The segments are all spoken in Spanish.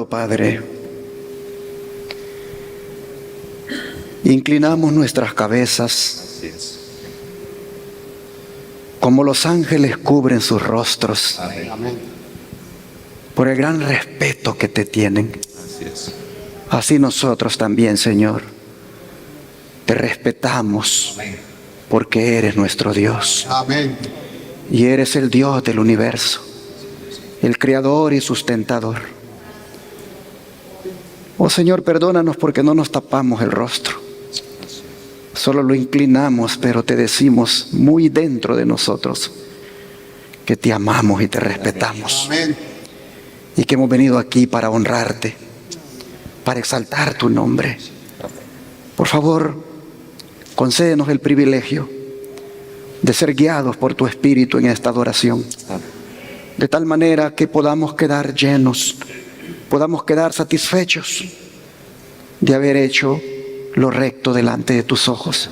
amado Padre, inclinamos nuestras cabezas como los ángeles cubren sus rostros. Amén. Por el gran respeto que te tienen. Así es. Así nosotros también, Señor, te respetamos porque eres nuestro Dios. Amén. Y eres el Dios del universo, el creador y sustentador. Oh Señor, perdónanos porque no nos tapamos el rostro. Solo lo inclinamos, pero te decimos muy dentro de nosotros que te amamos y te respetamos. Amén. Y que hemos venido aquí para honrarte, para exaltar tu nombre. Por favor, concédenos el privilegio de ser guiados por tu Espíritu en esta adoración, de tal manera que podamos quedar llenos, podamos quedar satisfechos de haber hecho lo recto delante de tus ojos.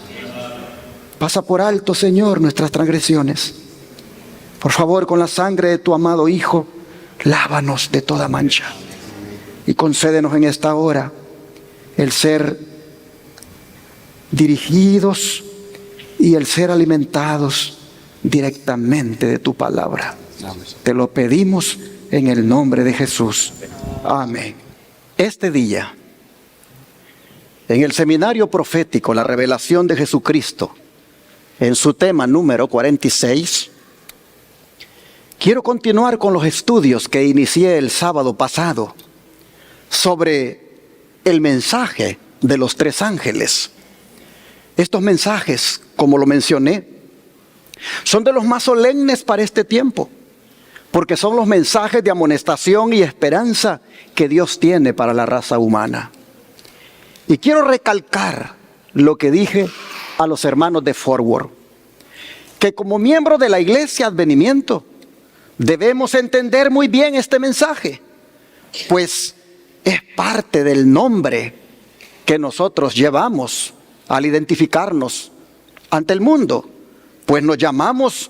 Pasa por alto, Señor, nuestras transgresiones. Por favor, con la sangre de tu amado Hijo, lávanos de toda mancha y concédenos en esta hora el ser dirigidos y el ser alimentados directamente de tu palabra. Te lo pedimos en el nombre de Jesús. Amén. Este día, en el seminario profético La Revelación de Jesucristo, en su tema número 46, quiero continuar con los estudios que inicié el sábado pasado sobre el mensaje de los tres ángeles. Estos mensajes, como lo mencioné, son de los más solemnes para este tiempo, porque son los mensajes de amonestación y esperanza que Dios tiene para la raza humana. Y quiero recalcar lo que dije a los hermanos de Forward, que como miembros de la Iglesia Advenimiento debemos entender muy bien este mensaje, pues es parte del nombre que nosotros llevamos al identificarnos ante el mundo, pues nos llamamos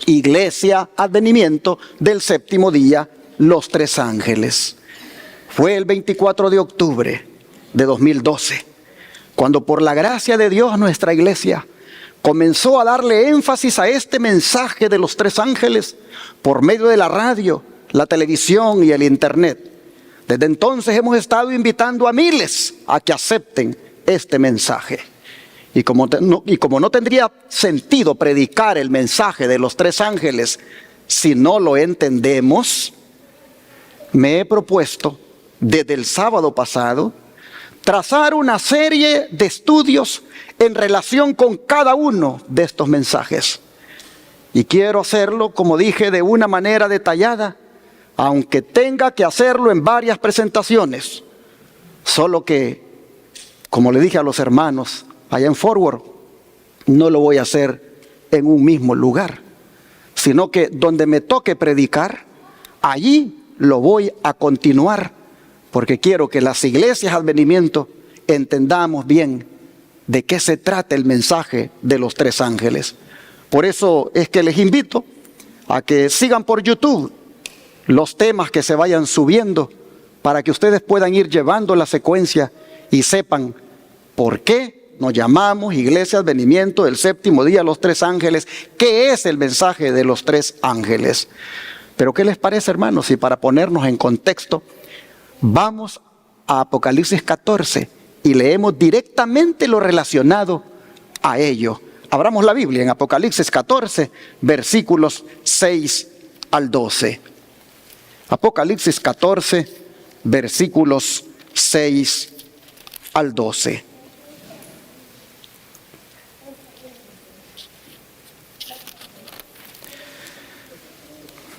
Iglesia Advenimiento del Séptimo Día, los Tres Ángeles. Fue el 24 de octubre de 2012, cuando por la gracia de Dios nuestra iglesia comenzó a darle énfasis a este mensaje de los tres ángeles por medio de la radio, la televisión y el internet. Desde entonces hemos estado invitando a miles a que acepten este mensaje. Y como no tendría sentido predicar el mensaje de los tres ángeles si no lo entendemos, me he propuesto desde el sábado pasado trazar una serie de estudios en relación con cada uno de estos mensajes. Y quiero hacerlo, como dije, de una manera detallada, aunque tenga que hacerlo en varias presentaciones. Solo que, como le dije a los hermanos allá en Forward, no lo voy a hacer en un mismo lugar, sino que donde me toque predicar, allí lo voy a continuar, porque quiero que las iglesias Advenimiento entendamos bien de qué se trata el mensaje de los tres ángeles. Por eso es que les invito a que sigan por YouTube los temas que se vayan subiendo, para que ustedes puedan ir llevando la secuencia y sepan por qué nos llamamos Iglesia Advenimiento del Séptimo Día, los Tres Ángeles, qué es el mensaje de los tres ángeles. Pero ¿qué les parece, hermanos? Y para ponernos en contexto, vamos a Apocalipsis 14 y leemos directamente lo relacionado a ello. Abramos la Biblia en Apocalipsis 14, versículos 6 al 12. Apocalipsis 14, versículos 6 al 12.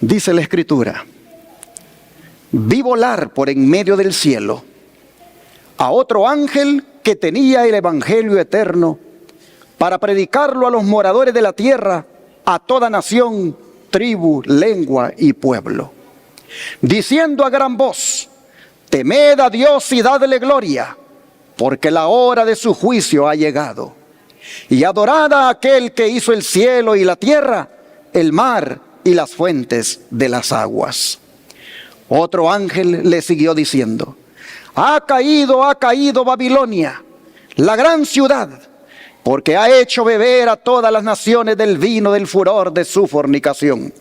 Dice la Escritura: vi volar por en medio del cielo a otro ángel que tenía el evangelio eterno para predicarlo a los moradores de la tierra, a toda nación, tribu, lengua y pueblo, diciendo a gran voz: temed a Dios y dadle gloria, porque la hora de su juicio ha llegado. Y adorad a aquel que hizo el cielo y la tierra, el mar y las fuentes de las aguas. Otro ángel le siguió diciendo: ha caído Babilonia, la gran ciudad, porque ha hecho beber a todas las naciones del vino del furor de su fornicación.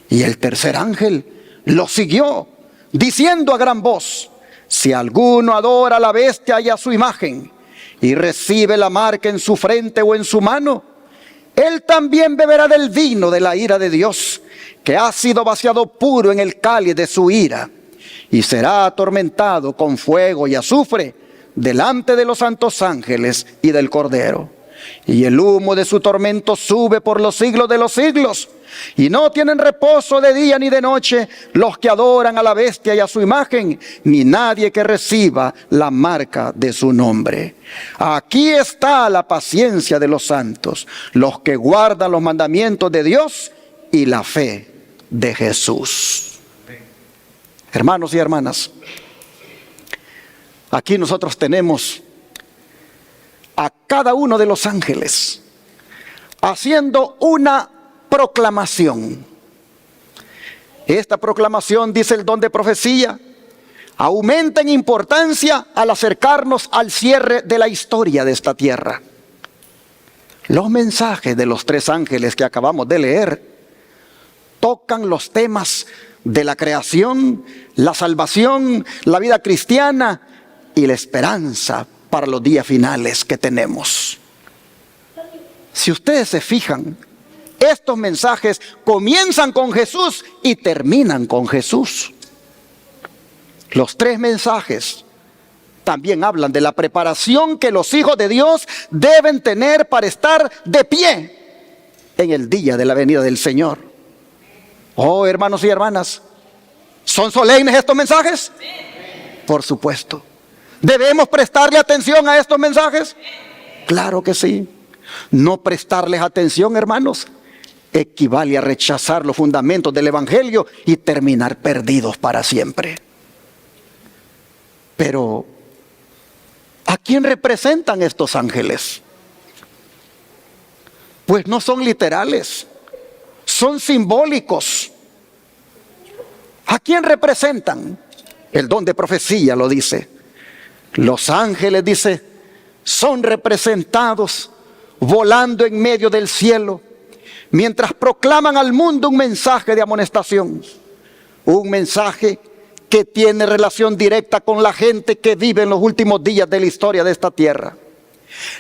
Y el tercer ángel lo siguió, diciendo a gran voz: si alguno adora a la bestia y a su imagen, y recibe la marca en su frente o en su mano, él también beberá del vino de la ira de Dios, que ha sido vaciado puro en el cáliz de su ira, y será atormentado con fuego y azufre delante de los santos ángeles y del Cordero. Y el humo de su tormento sube por los siglos de los siglos, y no tienen reposo de día ni de noche los que adoran a la bestia y a su imagen, ni nadie que reciba la marca de su nombre. Aquí está la paciencia de los santos, los que guardan los mandamientos de Dios y la fe de Jesús. Hermanos y hermanas, aquí nosotros tenemos a cada uno de los ángeles haciendo una proclamación. Esta proclamación, dice el don de profecía, aumenta en importancia al acercarnos al cierre de la historia de esta tierra. Los mensajes de los tres ángeles que acabamos de leer tocan los temas de la creación, la salvación, la vida cristiana y la esperanza para los días finales que tenemos. Si ustedes se fijan, estos mensajes comienzan con Jesús y terminan con Jesús. Los tres mensajes también hablan de la preparación que los hijos de Dios deben tener para estar de pie en el día de la venida del Señor. Oh, hermanos y hermanas, ¿son solemnes estos mensajes? Por supuesto. ¿Debemos prestarle atención a estos mensajes? Claro que sí. No prestarles atención, hermanos, equivale a rechazar los fundamentos del Evangelio y terminar perdidos para siempre. Pero, ¿a quién representan estos ángeles? Pues no son literales, son simbólicos. ¿A quién representan? El don de profecía lo dice. Los ángeles, dice, son representados volando en medio del cielo, mientras proclaman al mundo un mensaje de amonestación, un mensaje que tiene relación directa con la gente que vive en los últimos días de la historia de esta tierra.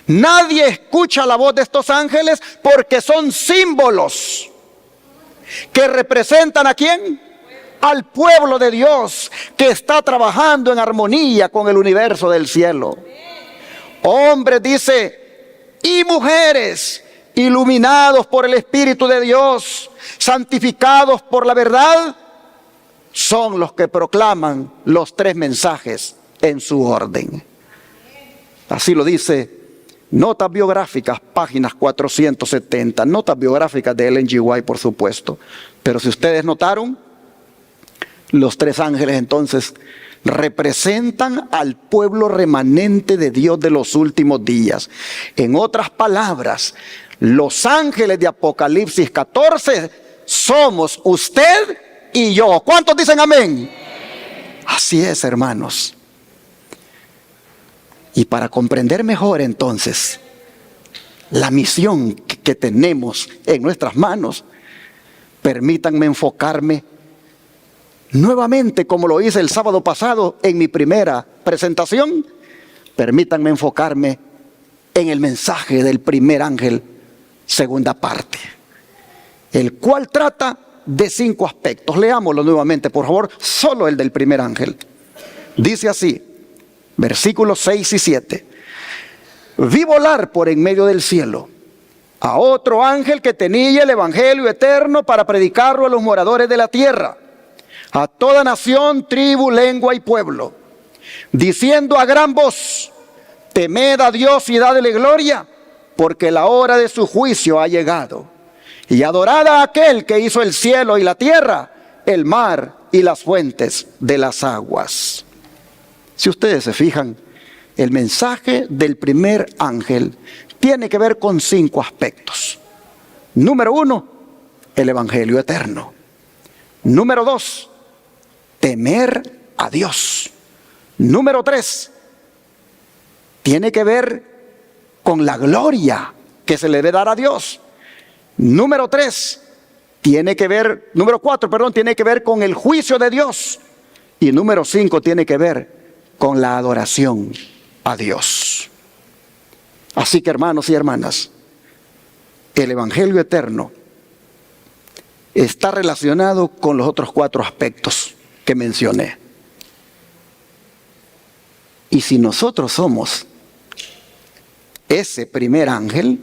Nadie escucha la voz de estos ángeles porque son símbolos que representan ¿a quién? Al pueblo de Dios que está trabajando en armonía con el universo del cielo. Hombres, dice, y mujeres iluminados por el Espíritu de Dios, santificados por la verdad, son los que proclaman los tres mensajes en su orden. Así lo dice Notas Biográficas, páginas 470, notas biográficas de Ellen G. White, por supuesto. Pero si ustedes notaron, los tres ángeles entonces representan al pueblo remanente de Dios de los últimos días. En otras palabras, los ángeles de Apocalipsis 14 somos usted y yo. ¿Cuántos dicen amén? Así es, hermanos. Y para comprender mejor entonces la misión que tenemos en nuestras manos, permítanme enfocarme nuevamente, como lo hice el sábado pasado en mi primera presentación, permítanme enfocarme en el mensaje del primer ángel, segunda parte, el cual trata de 5 aspectos. Leámoslo nuevamente, por favor, solo el del primer ángel. Dice así, versículos 6 y 7. Vi volar por en medio del cielo a otro ángel que tenía el evangelio eterno para predicarlo a los moradores de la tierra, a toda nación, tribu, lengua y pueblo, diciendo a gran voz: temed a Dios y dadle gloria, porque la hora de su juicio ha llegado. Y adorad a aquel que hizo el cielo y la tierra, el mar y las fuentes de las aguas. Si ustedes se fijan, el mensaje del primer ángel tiene que ver con 5 aspectos. Número 1, el evangelio eterno. Número 2, temer a Dios. Número 3, tiene que ver con la gloria que se le debe dar a Dios. Número 4, tiene que ver con el juicio de Dios. Y número 5, tiene que ver con la adoración a Dios. Así que, hermanos y hermanas, el Evangelio eterno está relacionado con los otros 4 aspectos que mencioné. Y si nosotros somos ese primer ángel,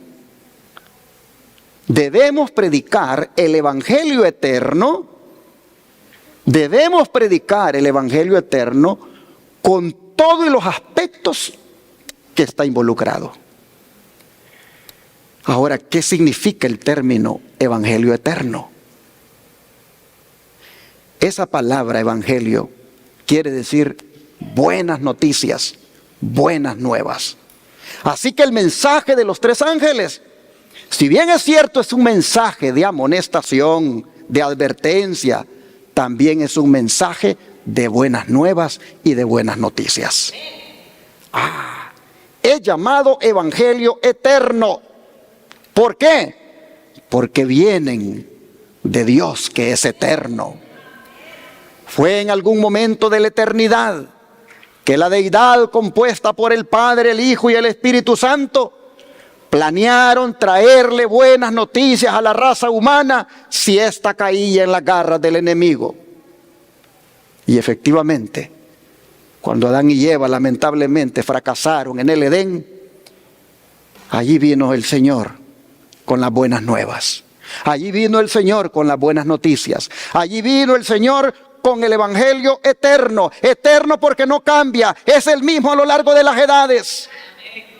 debemos predicar el Evangelio eterno. Debemos predicar el Evangelio eterno con todos los aspectos que está involucrado. Ahora, ¿qué significa el término Evangelio eterno? Esa palabra evangelio quiere decir buenas noticias, buenas nuevas. Así que el mensaje de los 3 ángeles, si bien es cierto, es un mensaje de amonestación, de advertencia, también es un mensaje de buenas nuevas y de buenas noticias. Es llamado Evangelio eterno. ¿Por qué? Porque vienen de Dios, que es eterno. Fue en algún momento de la eternidad que la deidad, compuesta por el Padre, el Hijo y el Espíritu Santo, planearon traerle buenas noticias a la raza humana si ésta caía en las garras del enemigo. Y efectivamente, cuando Adán y Eva lamentablemente fracasaron en el Edén, allí vino el Señor con las buenas nuevas. Allí vino el Señor con las buenas noticias. Allí vino el Señor con el Evangelio eterno. Eterno porque no cambia, es el mismo a lo largo de las edades.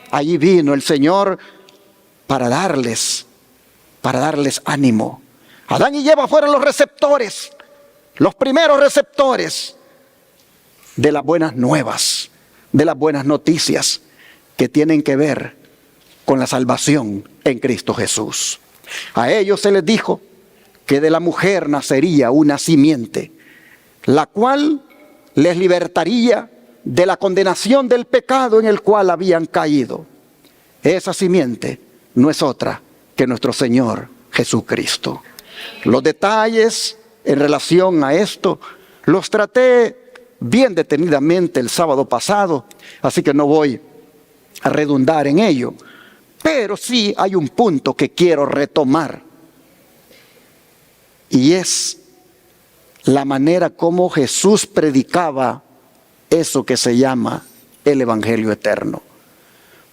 Allí vino el Señor para darles ánimo. Adán y Eva fueron los receptores, los primeros receptores de las buenas nuevas, de las buenas noticias que tienen que ver con la salvación en Cristo Jesús. A ellos se les dijo que de la mujer nacería una simiente, la cual les libertaría de la condenación del pecado en el cual habían caído. Esa simiente no es otra que nuestro Señor Jesucristo. Los detalles en relación a esto los traté bien detenidamente el sábado pasado, así que no voy a redundar en ello. Pero sí hay un punto que quiero retomar, y es la manera como Jesús predicaba eso que se llama el Evangelio eterno.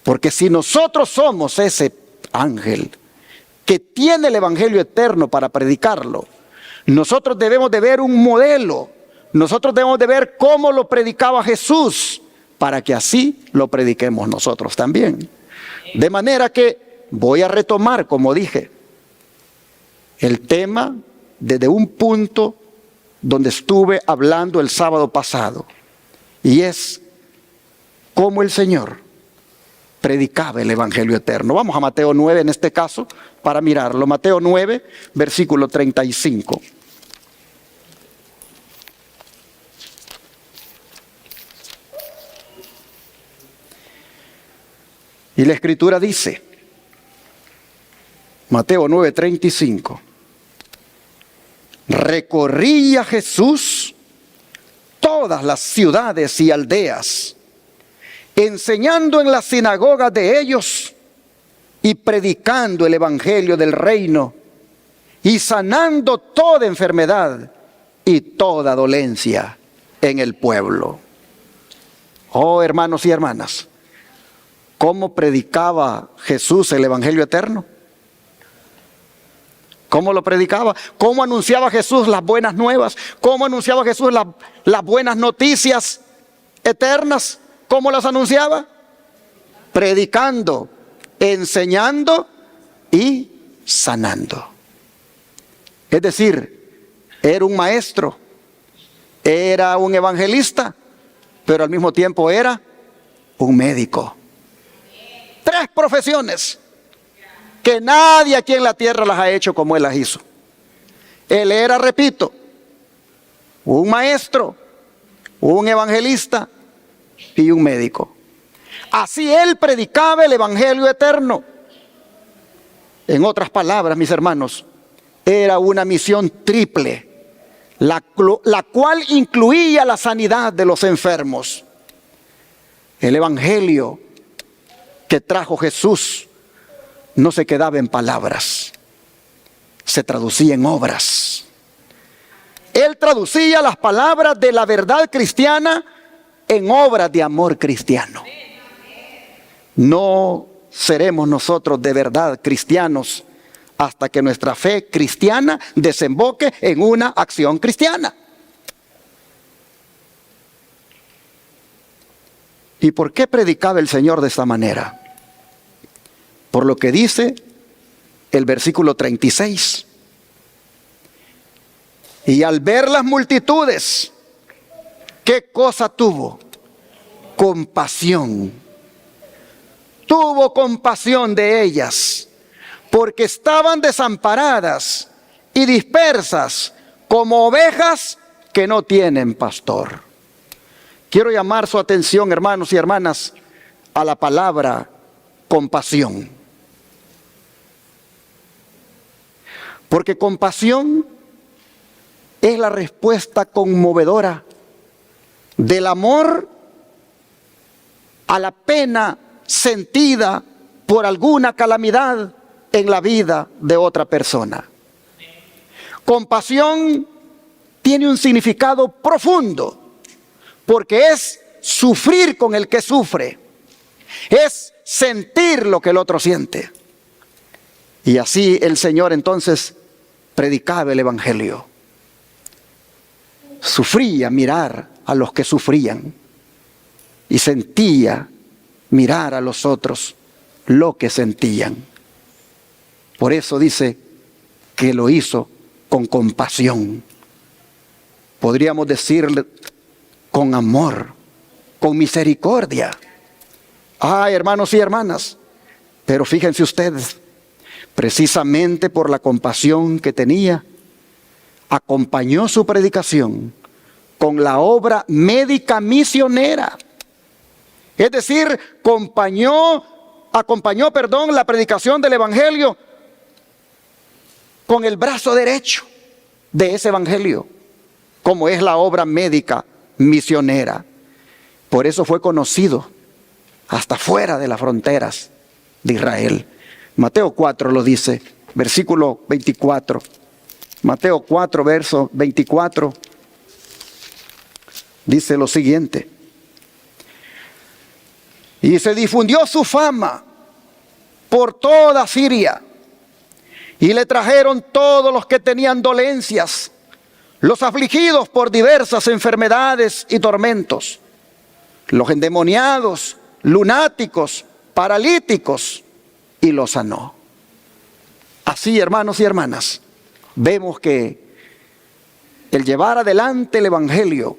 Porque si nosotros somos ese ángel que tiene el Evangelio eterno para predicarlo, nosotros debemos de ver un modelo, nosotros debemos de ver cómo lo predicaba Jesús, para que así lo prediquemos nosotros también. De manera que voy a retomar, como dije, el tema desde un punto donde estuve hablando el sábado pasado, y es cómo el Señor predicaba el Evangelio eterno. Vamos a Mateo 9 en este caso para mirarlo. Mateo 9, versículo 35. Y la Escritura dice, Mateo 9, 35, recorría Jesús todas las ciudades y aldeas, enseñando en las sinagogas de ellos y predicando el evangelio del reino y sanando toda enfermedad y toda dolencia en el pueblo. Oh, hermanos y hermanas, ¿cómo predicaba Jesús el evangelio eterno? ¿Cómo lo predicaba? ¿Cómo anunciaba Jesús las buenas nuevas? ¿Cómo anunciaba Jesús las buenas noticias eternas? ¿Cómo las anunciaba? Predicando, enseñando y sanando. Es decir, era un maestro, era un evangelista, pero al mismo tiempo era un médico. 3 profesiones que nadie aquí en la tierra las ha hecho como él las hizo. Él era, repito, un maestro, un evangelista y un médico. Así él predicaba el evangelio eterno. En otras palabras, mis hermanos, era una misión triple, la cual incluía la sanidad de los enfermos. El evangelio que trajo Jesús no se quedaba en palabras, se traducía en obras. Él traducía las palabras de la verdad cristiana en obras de amor cristiano. No seremos nosotros de verdad cristianos hasta que nuestra fe cristiana desemboque en una acción cristiana. ¿Y por qué predicaba el Señor de esta manera? Por lo que dice el versículo 36. Y al ver las multitudes, ¿qué cosa tuvo? Compasión. Tuvo compasión de ellas, porque estaban desamparadas y dispersas como ovejas que no tienen pastor. Quiero llamar su atención, hermanos y hermanas, a la palabra compasión. Porque compasión es la respuesta conmovedora del amor a la pena sentida por alguna calamidad en la vida de otra persona. Compasión tiene un significado profundo, porque es sufrir con el que sufre, es sentir lo que el otro siente. Y así el Señor entonces predicaba el evangelio. Sufría mirar a los que sufrían y sentía mirar a los otros lo que sentían. Por eso dice que lo hizo con compasión. Podríamos decirle con amor, con misericordia. Ay, hermanos y hermanas, pero fíjense ustedes, precisamente por la compasión que tenía, acompañó su predicación con la obra médica misionera. Es decir, acompañó la predicación del evangelio con el brazo derecho de ese evangelio, como es la obra médica misionera. Por eso fue conocido hasta fuera de las fronteras de Israel. Mateo 4 lo dice, versículo 24. Mateo 4, verso 24, dice lo siguiente. Y se difundió su fama por toda Siria, y le trajeron todos los que tenían dolencias, los afligidos por diversas enfermedades y tormentos, los endemoniados, lunáticos, paralíticos, y los sanó. Así, hermanos y hermanas, vemos que el llevar adelante el evangelio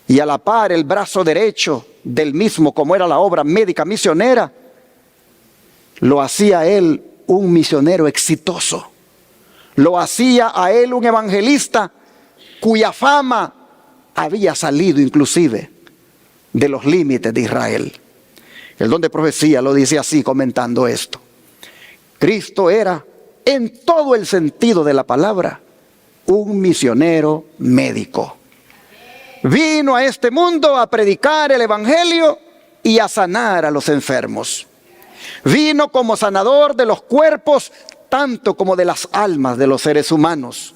y a la par el brazo derecho del mismo, como era la obra médica misionera, lo hacía él un misionero exitoso. Lo hacía a él un evangelista cuya fama había salido inclusive de los límites de Israel. El don de profecía lo dice así, comentando esto. Cristo era, en todo el sentido de la palabra, un misionero médico. Vino a este mundo a predicar el evangelio y a sanar a los enfermos. Vino como sanador de los cuerpos, tanto como de las almas de los seres humanos.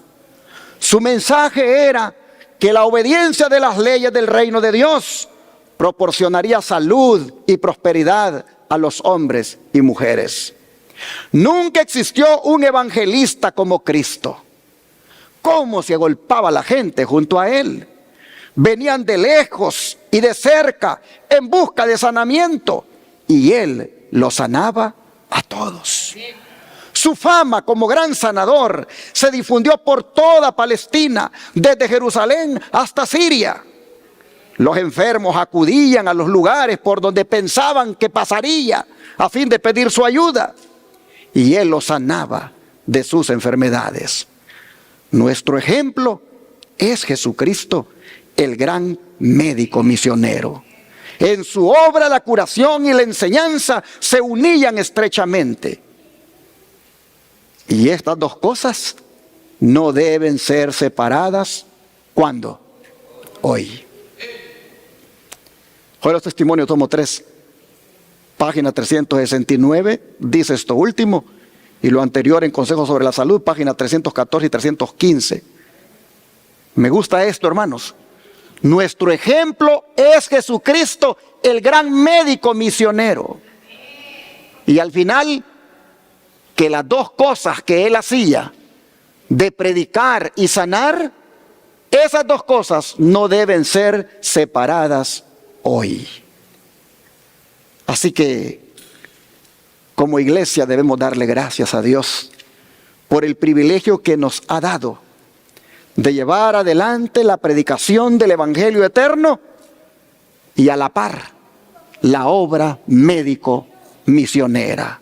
Su mensaje era que la obediencia de las leyes del reino de Dios proporcionaría salud y prosperidad a los hombres y mujeres. Nunca existió un evangelista como Cristo. ¿Cómo se agolpaba la gente junto a él? Venían de lejos y de cerca en busca de sanamiento, y él los sanaba a todos. Su fama como gran sanador se difundió por toda Palestina, desde Jerusalén hasta Siria. Los enfermos acudían a los lugares por donde pensaban que pasaría a fin de pedir su ayuda, y él los sanaba de sus enfermedades. Nuestro ejemplo es Jesucristo, el gran médico misionero. En su obra la curación y la enseñanza se unían estrechamente. Y estas dos cosas no deben ser separadas. ¿Cuándo? Hoy. Hoy los testimonios, tomo 3, página 369, dice esto último, y lo anterior en Consejos sobre la Salud, página 314 y 315. Me gusta esto, hermanos. Nuestro ejemplo es Jesucristo, el gran médico misionero. Y al final, que las dos cosas que él hacía, de predicar y sanar, esas dos cosas no deben ser separadas hoy. Así que, como iglesia, debemos darle gracias a Dios por el privilegio que nos ha dado de llevar adelante la predicación del Evangelio eterno y a la par la obra médico-misionera.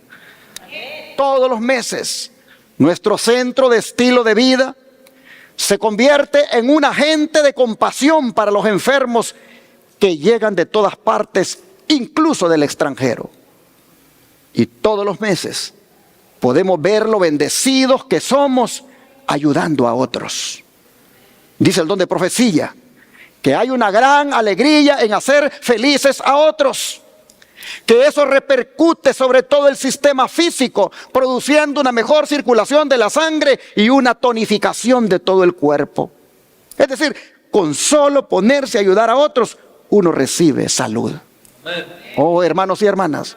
Todos los meses, nuestro centro de estilo de vida se convierte en un agente de compasión para los enfermos que llegan de todas partes, incluso del extranjero. Y todos los meses podemos ver lo bendecidos que somos ayudando a otros. Dice el don de profecía que hay una gran alegría en hacer felices a otros, que eso repercute sobre todo el sistema físico, produciendo una mejor circulación de la sangre y una tonificación de todo el cuerpo. Es decir, con solo ponerse a ayudar a otros, uno recibe salud. Oh, hermanos y hermanas,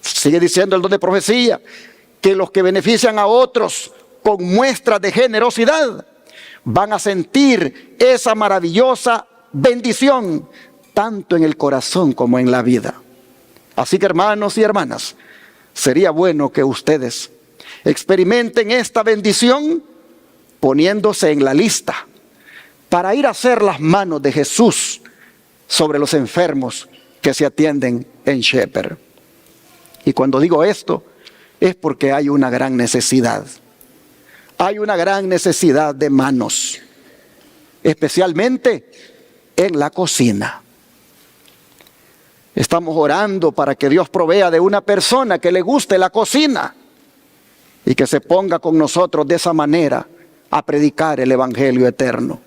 sigue diciendo el don de profecía que los que benefician a otros con muestras de generosidad van a sentir esa maravillosa bendición tanto en el corazón como en la vida. Así que, hermanos y hermanas, sería bueno que ustedes experimenten esta bendición poniéndose en la lista para ir a hacer las manos de Jesús sobre los enfermos que se atienden en Shepherd. Y cuando digo esto, es porque hay una gran necesidad. Hay una gran necesidad de manos, especialmente en la cocina. Estamos orando para que Dios provea de una persona que le guste la cocina y que se ponga con nosotros de esa manera a predicar el Evangelio eterno.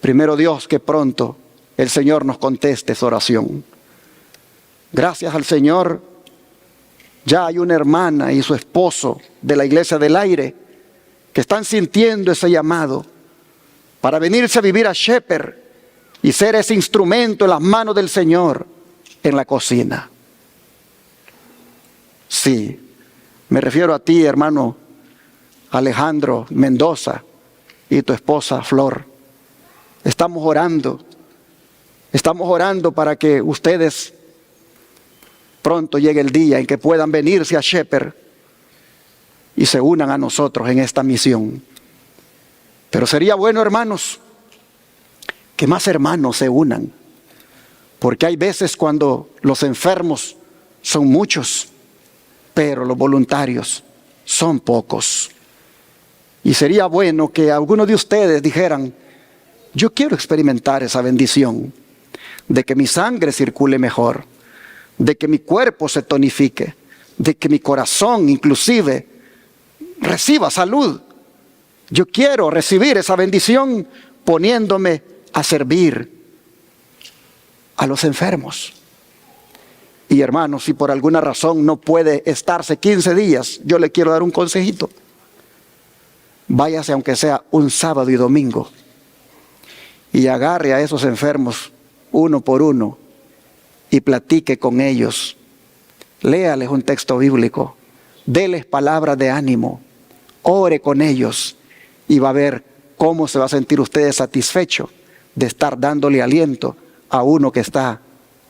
Primero Dios, que pronto el Señor nos conteste esa oración. Gracias al Señor, ya hay una hermana y su esposo de la Iglesia del Aire que están sintiendo ese llamado para venirse a vivir a Shepherd y ser ese instrumento en las manos del Señor en la cocina. Sí, me refiero a ti, hermano Alejandro Mendoza, y tu esposa Flor. Estamos orando para que ustedes pronto llegue el día en que puedan venirse a Shepherd y se unan a nosotros en esta misión. Pero sería bueno, hermanos, que más hermanos se unan, porque hay veces cuando los enfermos son muchos, pero los voluntarios son pocos. Y sería bueno que algunos de ustedes dijeran: yo quiero experimentar esa bendición de que mi sangre circule mejor, de que mi cuerpo se tonifique, de que mi corazón inclusive reciba salud. Yo quiero recibir esa bendición poniéndome a servir a los enfermos. Y hermanos, si por alguna razón no puede estarse 15 días, yo le quiero dar un consejito. Váyase aunque sea un sábado y domingo y agarre a esos enfermos uno por uno y platique con ellos. Léales un texto bíblico, déles palabras de ánimo, ore con ellos y va a ver cómo se va a sentir usted satisfecho de estar dándole aliento a uno que está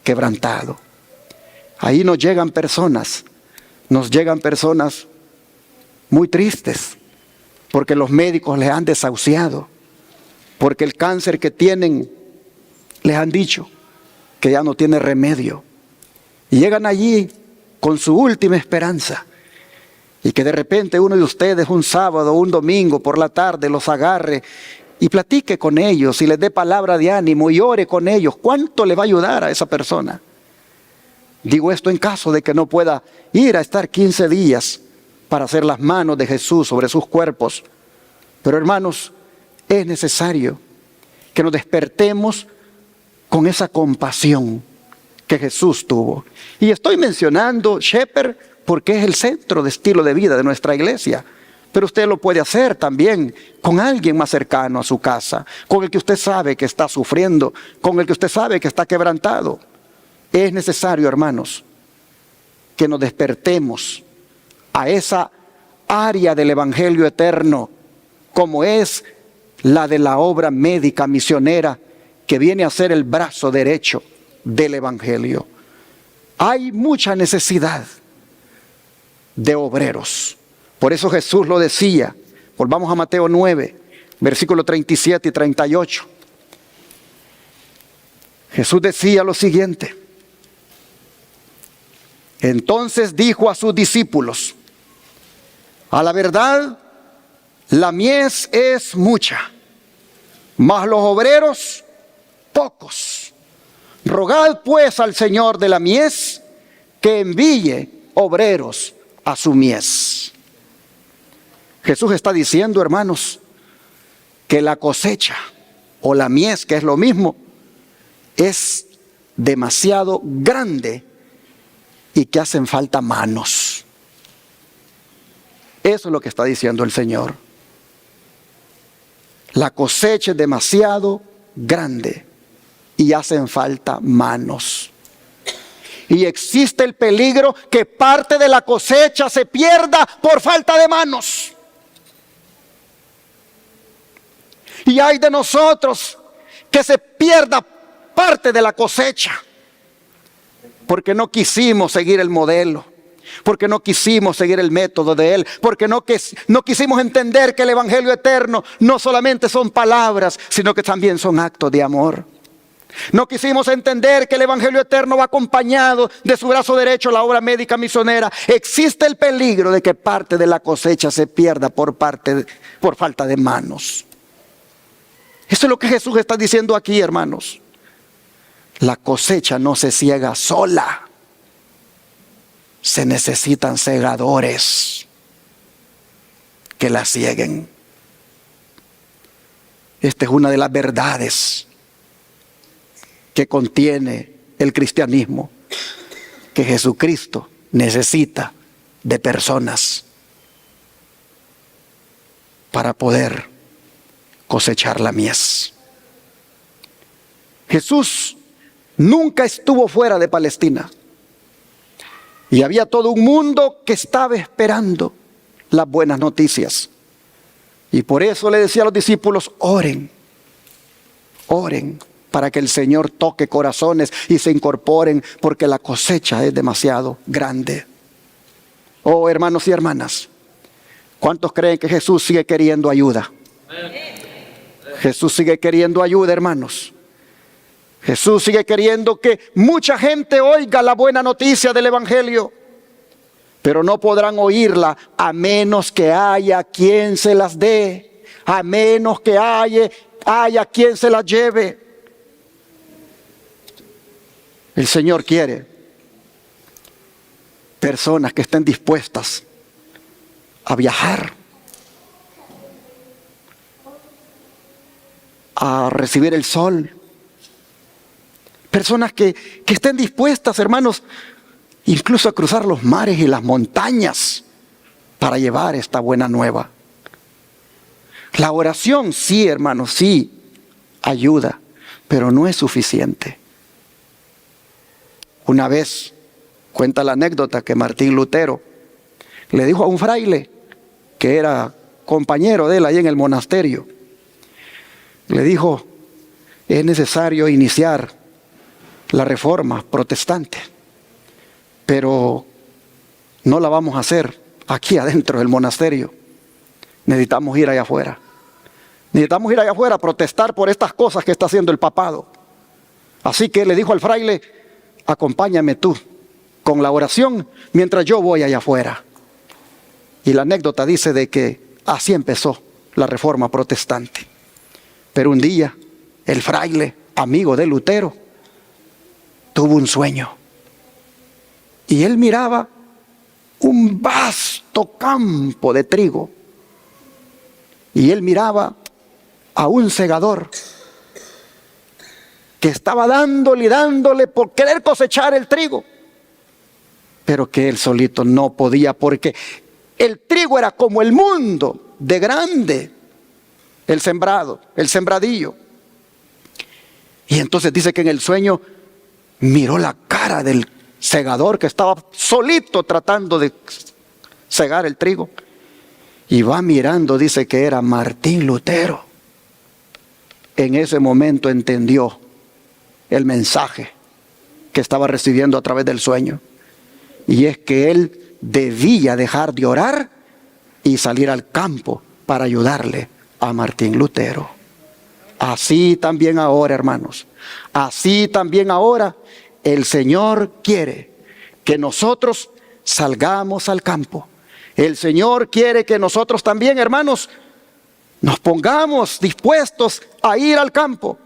quebrantado. Ahí nos llegan personas muy tristes porque los médicos les han desahuciado, porque el cáncer que tienen les han dicho que ya no tiene remedio. Y llegan allí con su última esperanza. Y que de repente uno de ustedes un sábado o un domingo por la tarde los agarre y platique con ellos y les dé palabra de ánimo y ore con ellos. ¿Cuánto le va a ayudar a esa persona? Digo esto en caso de que no pueda ir a estar 15 días para hacer las manos de Jesús sobre sus cuerpos. Pero hermanos, es necesario que nos despertemos con esa compasión que Jesús tuvo. Y estoy mencionando Shepherd porque es el centro de estilo de vida de nuestra iglesia. Pero usted lo puede hacer también con alguien más cercano a su casa, con el que usted sabe que está sufriendo, con el que usted sabe que está quebrantado. Es necesario, hermanos, que nos despertemos a esa área del Evangelio eterno, como es la de la obra médica misionera, que viene a ser el brazo derecho del Evangelio. Hay mucha necesidad de obreros. Por eso Jesús lo decía. Volvamos a Mateo 9, versículos 37 y 38. Jesús decía lo siguiente: entonces dijo a sus discípulos: a la verdad, la mies es mucha, mas los obreros pocos. Rogad pues al Señor de la mies que envíe obreros a su mies. Jesús está diciendo, hermanos, que la cosecha o la mies, que es lo mismo, es demasiado grande y que hacen falta manos. Eso es lo que está diciendo el Señor. La cosecha es demasiado grande y hacen falta manos. Y existe el peligro que parte de la cosecha se pierda por falta de manos. Y hay de nosotros que se pierda parte de la cosecha porque no quisimos seguir el modelo, porque no quisimos seguir el método de Él, porque no quisimos entender que el Evangelio eterno no solamente son palabras, sino que también son actos de amor. No quisimos entender que el Evangelio eterno va acompañado de su brazo derecho, la obra médica misionera. Existe el peligro de que parte de la cosecha se pierda por falta de manos. Eso es lo que Jesús está diciendo aquí, hermanos. La cosecha no se ciega sola. Se necesitan segadores que la cieguen. Esta es una de las verdades que contiene el cristianismo, que Jesucristo necesita de personas para poder cosechar la mies. Jesús nunca estuvo fuera de Palestina y había todo un mundo que estaba esperando las buenas noticias. Y por eso le decía a los discípulos: oren, oren para que el Señor toque corazones y se incorporen, porque la cosecha es demasiado grande. Oh, hermanos y hermanas, ¿cuántos creen que Jesús sigue queriendo ayuda? Jesús sigue queriendo ayuda, hermanos. Jesús sigue queriendo que mucha gente oiga la buena noticia del Evangelio, pero no podrán oírla a menos que haya quien se las dé, a menos que haya quien se las lleve. El Señor quiere personas que estén dispuestas a viajar, a recibir el sol. Personas que estén dispuestas, hermanos, incluso a cruzar los mares y las montañas para llevar esta buena nueva. La oración, sí, hermanos, sí, ayuda, pero no es suficiente. Una vez, cuenta la anécdota que Martín Lutero le dijo a un fraile que era compañero de él ahí en el monasterio. Le dijo: es necesario iniciar la reforma protestante, pero no la vamos a hacer aquí adentro del monasterio. Necesitamos ir allá afuera. Necesitamos ir allá afuera a protestar por estas cosas que está haciendo el papado. Así que le dijo al fraile: acompáñame tú con la oración mientras yo voy allá afuera. Y la anécdota dice de que así empezó la reforma protestante. Pero un día, el fraile, amigo de Lutero, tuvo un sueño. Y él miraba un vasto campo de trigo. Y él miraba a un segador que estaba dándole y dándole por querer cosechar el trigo. Pero que él solito no podía, porque el trigo era como el mundo de grande, el sembrado, el sembradillo. Y entonces dice que en el sueño miró la cara del segador que estaba solito tratando de segar el trigo. Y va mirando, dice que era Martín Lutero. En ese momento entendió el mensaje que estaba recibiendo a través del sueño. Y es que él debía dejar de orar y salir al campo para ayudarle a Martín Lutero. Así también ahora, hermanos, así también ahora el Señor quiere que nosotros salgamos al campo. El Señor quiere que nosotros también, hermanos, nos pongamos dispuestos a ir al campo.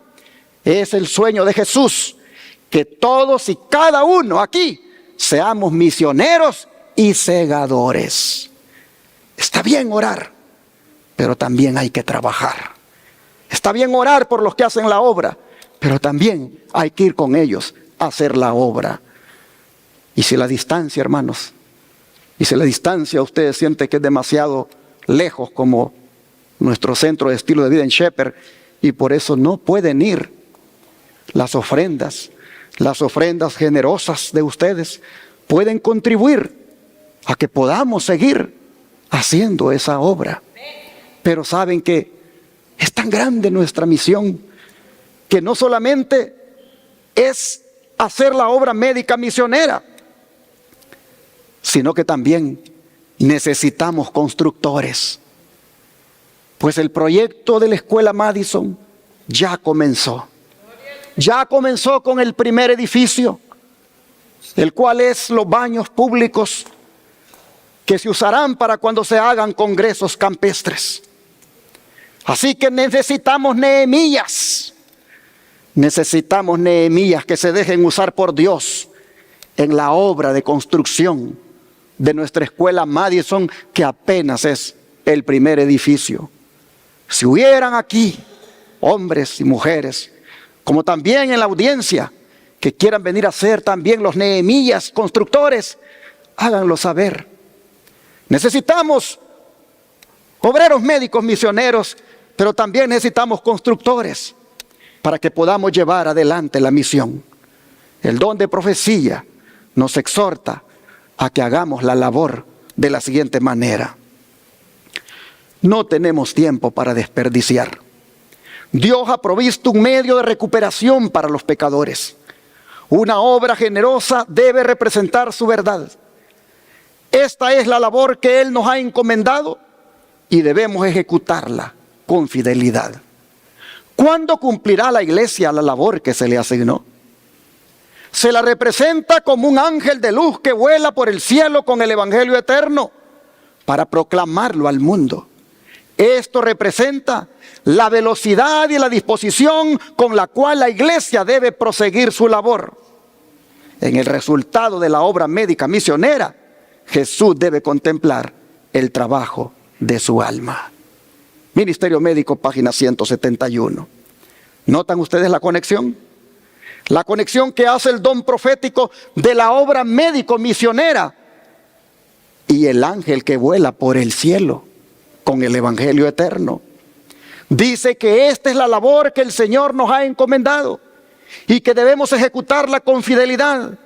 Es el sueño de Jesús, que todos y cada uno aquí seamos misioneros y segadores. Está bien orar, pero también hay que trabajar. Está bien orar por los que hacen la obra, pero también hay que ir con ellos a hacer la obra. Y si la distancia, hermanos, y si la distancia usted siente que es demasiado lejos, como nuestro centro de estilo de vida en Shepherd, y por eso no pueden ir, las ofrendas generosas de ustedes pueden contribuir a que podamos seguir haciendo esa obra. Pero saben que es tan grande nuestra misión que no solamente es hacer la obra médica misionera, sino que también necesitamos constructores. Pues el proyecto de la Escuela Madison ya comenzó. Ya comenzó con el primer edificio, el cual es los baños públicos que se usarán para cuando se hagan congresos campestres. Así que necesitamos Nehemías. Necesitamos Nehemías que se dejen usar por Dios en la obra de construcción de nuestra Escuela Madison, que apenas es el primer edificio. Si hubieran aquí hombres y mujeres, como también en la audiencia, que quieran venir a ser también los Nehemías constructores, háganlo saber. Necesitamos obreros médicos misioneros, pero también necesitamos constructores para que podamos llevar adelante la misión. El don de profecía nos exhorta a que hagamos la labor de la siguiente manera. No tenemos tiempo para desperdiciar. Dios ha provisto un medio de recuperación para los pecadores. Una obra generosa debe representar su verdad. Esta es la labor que Él nos ha encomendado y debemos ejecutarla con fidelidad. ¿Cuándo cumplirá la iglesia la labor que se le asignó? Se la representa como un ángel de luz que vuela por el cielo con el evangelio eterno para proclamarlo al mundo. Esto representa la velocidad y la disposición con la cual la iglesia debe proseguir su labor. En el resultado de la obra médica misionera, Jesús debe contemplar el trabajo de su alma. Ministerio Médico, página 171. ¿Notan ustedes la conexión? La conexión que hace el don profético de la obra médico misionera y el ángel que vuela por el cielo con el evangelio eterno. Dice que esta es la labor que el Señor nos ha encomendado y que debemos ejecutarla con fidelidad.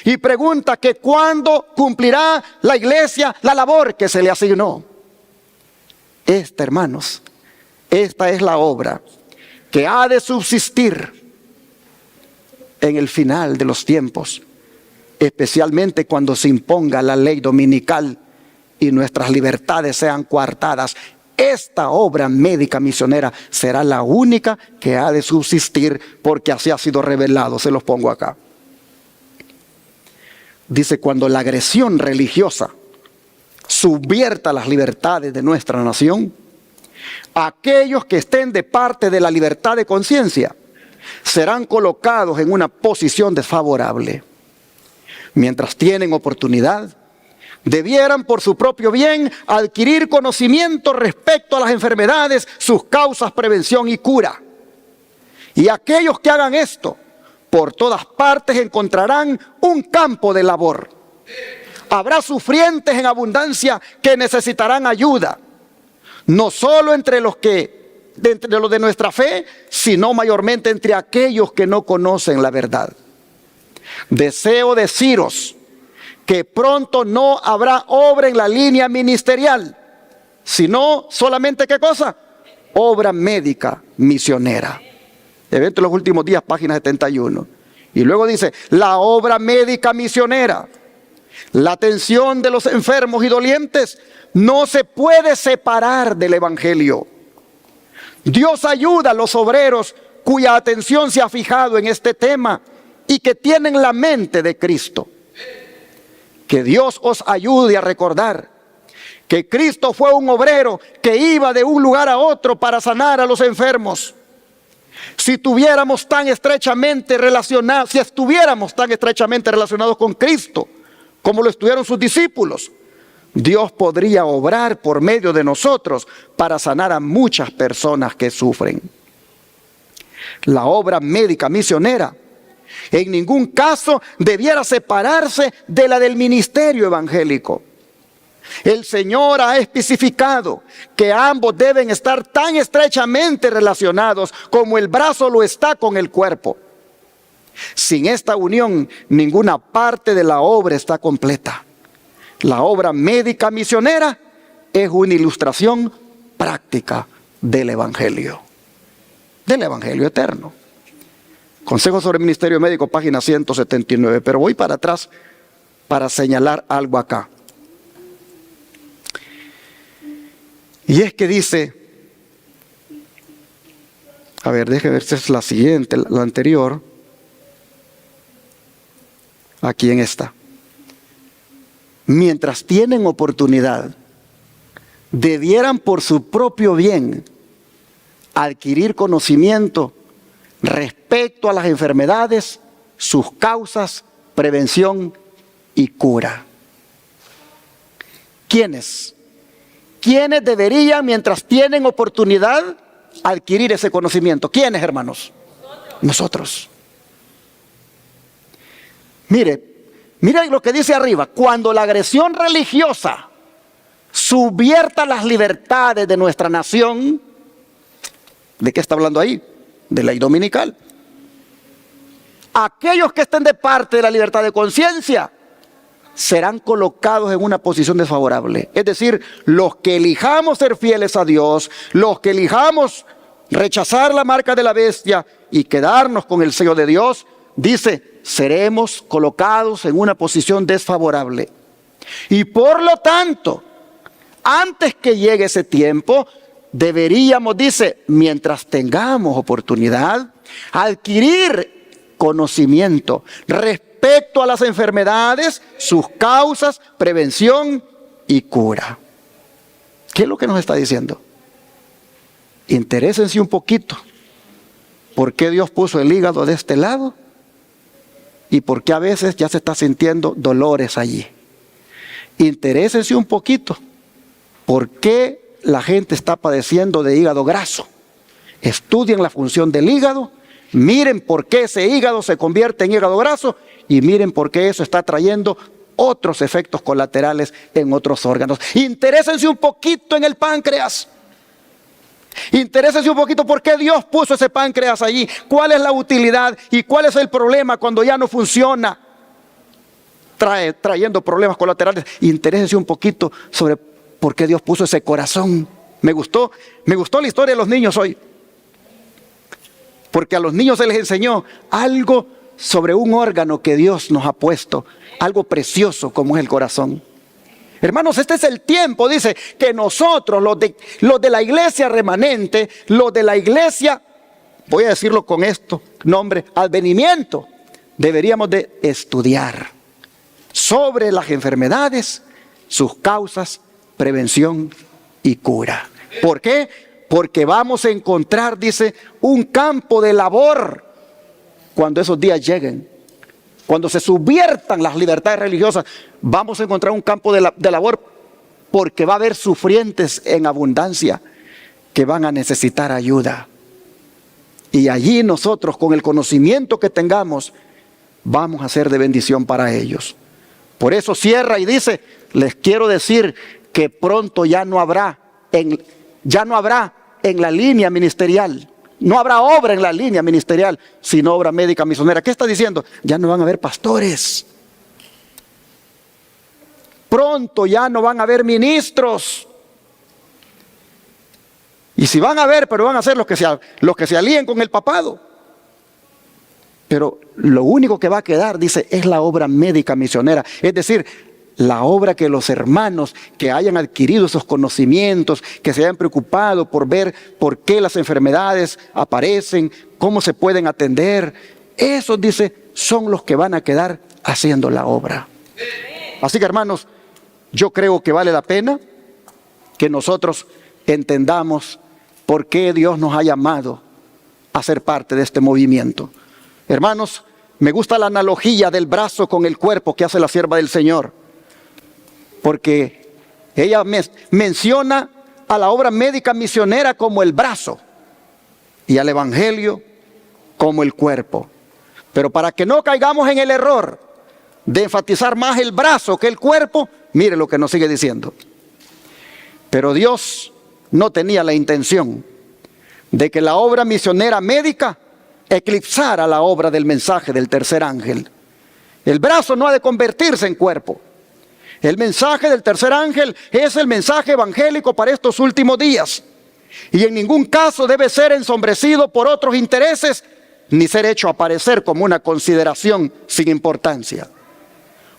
Y pregunta que ¿cuándo cumplirá la iglesia la labor que se le asignó? Esta, hermanos, esta es la obra que ha de subsistir en el final de los tiempos, especialmente cuando se imponga la ley dominical y nuestras libertades sean coartadas. Esta obra médica misionera será la única que ha de subsistir, porque así ha sido revelado. Se los pongo acá. Dice: cuando la agresión religiosa subvierta las libertades de nuestra nación Aquellos que estén de parte de la libertad de conciencia serán colocados en una posición desfavorable. Mientras tienen oportunidad, debieran por su propio bien adquirir conocimiento respecto a las enfermedades, sus causas, prevención y cura. Y aquellos que hagan esto, por todas partes encontrarán un campo de labor. Habrá sufrientes en abundancia que necesitarán ayuda, no solo entre los de nuestra fe, sino mayormente entre aquellos que no conocen la verdad. Deseo deciros que pronto no habrá obra en la línea ministerial, sino solamente, ¿qué cosa? Obra médica misionera. Evento de los últimos días, página 71. Y luego dice, la obra médica misionera, la atención de los enfermos y dolientes, no se puede separar del evangelio. Dios ayuda a los obreros cuya atención se ha fijado en este tema y que tienen la mente de Cristo. Que Dios os ayude a recordar que Cristo fue un obrero que iba de un lugar a otro para sanar a los enfermos. Si estuviéramos tan estrechamente relacionados con Cristo, como lo estuvieron sus discípulos, Dios podría obrar por medio de nosotros para sanar a muchas personas que sufren. La obra médica misionera en ningún caso debiera separarse de la del ministerio evangélico. El Señor ha especificado que ambos deben estar tan estrechamente relacionados como el brazo lo está con el cuerpo. Sin esta unión, ninguna parte de la obra está completa. La obra médica misionera es una ilustración práctica del evangelio eterno. Consejo sobre el ministerio médico, página 179. Pero voy para atrás para señalar algo acá. Y es que dice, a ver, déjeme ver si es la siguiente, la anterior. Aquí en esta. Mientras tienen oportunidad, debieran por su propio bien adquirir conocimiento respecto a las enfermedades, sus causas, prevención y cura. ¿Quiénes? ¿Quiénes deberían, mientras tienen oportunidad, adquirir ese conocimiento? ¿Quiénes, hermanos? Nosotros. Mire lo que dice arriba. Cuando la agresión religiosa subvierta las libertades de nuestra nación, ¿de qué está hablando ahí? De ley dominical. Aquellos que estén de parte de la libertad de conciencia serán colocados en una posición desfavorable. Es decir, los que elijamos ser fieles a Dios, los que elijamos rechazar la marca de la bestia y quedarnos con el sello de Dios, dice, seremos colocados en una posición desfavorable. Y por lo tanto, antes que llegue ese tiempo, deberíamos, dice, mientras tengamos oportunidad, adquirir conocimiento respecto a las enfermedades, sus causas, prevención y cura. ¿Qué es lo que nos está diciendo? Interésense un poquito. ¿Por qué Dios puso el hígado de este lado? Y por qué a veces ya se está sintiendo dolores allí. Interésense un poquito. ¿Por qué la gente está padeciendo de hígado graso? Estudien la función del hígado, miren por qué ese hígado se convierte en hígado graso y miren por qué eso está trayendo otros efectos colaterales en otros órganos. Interésense un poquito en el páncreas. Interésense un poquito por qué Dios puso ese páncreas allí, cuál es la utilidad y cuál es el problema cuando ya no funciona, trayendo problemas colaterales. Interésense un poquito sobre por qué Dios puso ese corazón. Me gustó la historia de los niños hoy, porque a los niños se les enseñó algo sobre un órgano que Dios nos ha puesto, algo precioso como es el corazón. Hermanos, este es el tiempo, dice, que nosotros, los de la iglesia remanente, los de la iglesia, voy a decirlo con esto, nombre, advenimiento, deberíamos de estudiar sobre las enfermedades, sus causas, prevención y cura. ¿Por qué? porque vamos a encontrar, dice, un campo de labor cuando esos días lleguen. Cuando se subviertan las libertades religiosas, vamos a encontrar un campo de labor, porque va a haber sufrientes en abundancia que van a necesitar ayuda. Y allí nosotros, con el conocimiento que tengamos, vamos a ser de bendición para ellos. Por eso cierra y dice: les quiero decir que pronto ya no habrá en la línea ministerial, no habrá obra en la línea ministerial, sino obra médica misionera. ¿Qué está diciendo? Ya no van a haber pastores. Pronto ya no van a haber ministros. Y si van a haber, pero van a ser los que se alíen con el papado. Pero lo único que va a quedar, dice, es la obra médica misionera. Es decir, la obra que los hermanos que hayan adquirido esos conocimientos, que se hayan preocupado por ver por qué las enfermedades aparecen, cómo se pueden atender, esos, dice, son los que van a quedar haciendo la obra. Así que, hermanos, yo creo que vale la pena que nosotros entendamos por qué Dios nos ha llamado a ser parte de este movimiento. Hermanos, me gusta la analogía del brazo con el cuerpo que hace la sierva del Señor, porque ella menciona a la obra médica misionera como el brazo y al evangelio como el cuerpo. Pero para que no caigamos en el error de enfatizar más el brazo que el cuerpo, mire lo que nos sigue diciendo. Pero Dios no tenía la intención de que la obra misionera médica eclipsara la obra del mensaje del tercer ángel. El brazo no ha de convertirse en cuerpo. El mensaje del tercer ángel es el mensaje evangélico para estos últimos días, y en ningún caso debe ser ensombrecido por otros intereses, ni ser hecho aparecer como una consideración sin importancia.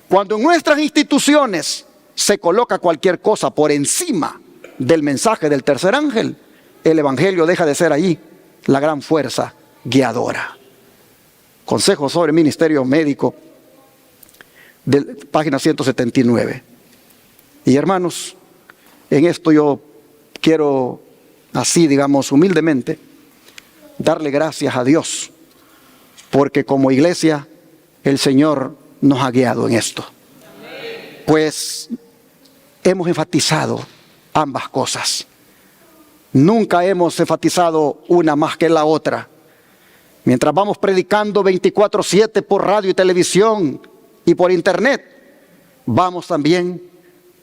Cuando en nuestras instituciones se coloca cualquier cosa por encima del mensaje del tercer ángel, el evangelio deja de ser ahí la gran fuerza guiadora. Consejo sobre ministerio médico, de página 179. Y hermanos, en esto yo quiero, así digamos humildemente, darle gracias a Dios, porque como iglesia el Señor nos ha guiado en esto. Pues hemos enfatizado ambas cosas. Nunca hemos enfatizado una más que la otra. Mientras vamos predicando 24/7 por radio y televisión y por internet, vamos también,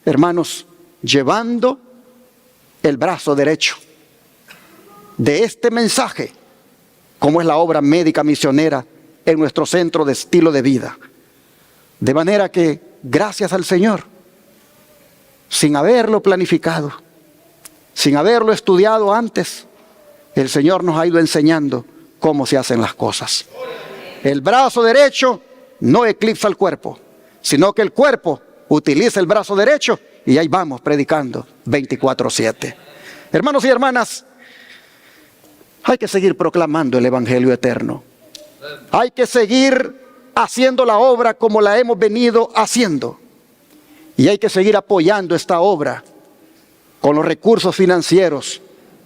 hermanos, llevando el brazo derecho de este mensaje, como es la obra médica misionera en nuestro centro de estilo de vida. De manera que, gracias al Señor, sin haberlo planificado, sin haberlo estudiado antes, el Señor nos ha ido enseñando cómo se hacen las cosas. El brazo derecho no eclipsa al cuerpo, sino que el cuerpo utiliza el brazo derecho, y ahí vamos predicando 24/7. Hermanos y hermanas, hay que seguir proclamando el evangelio eterno. Hay que seguir haciendo la obra como la hemos venido haciendo. Y hay que seguir apoyando esta obra con los recursos financieros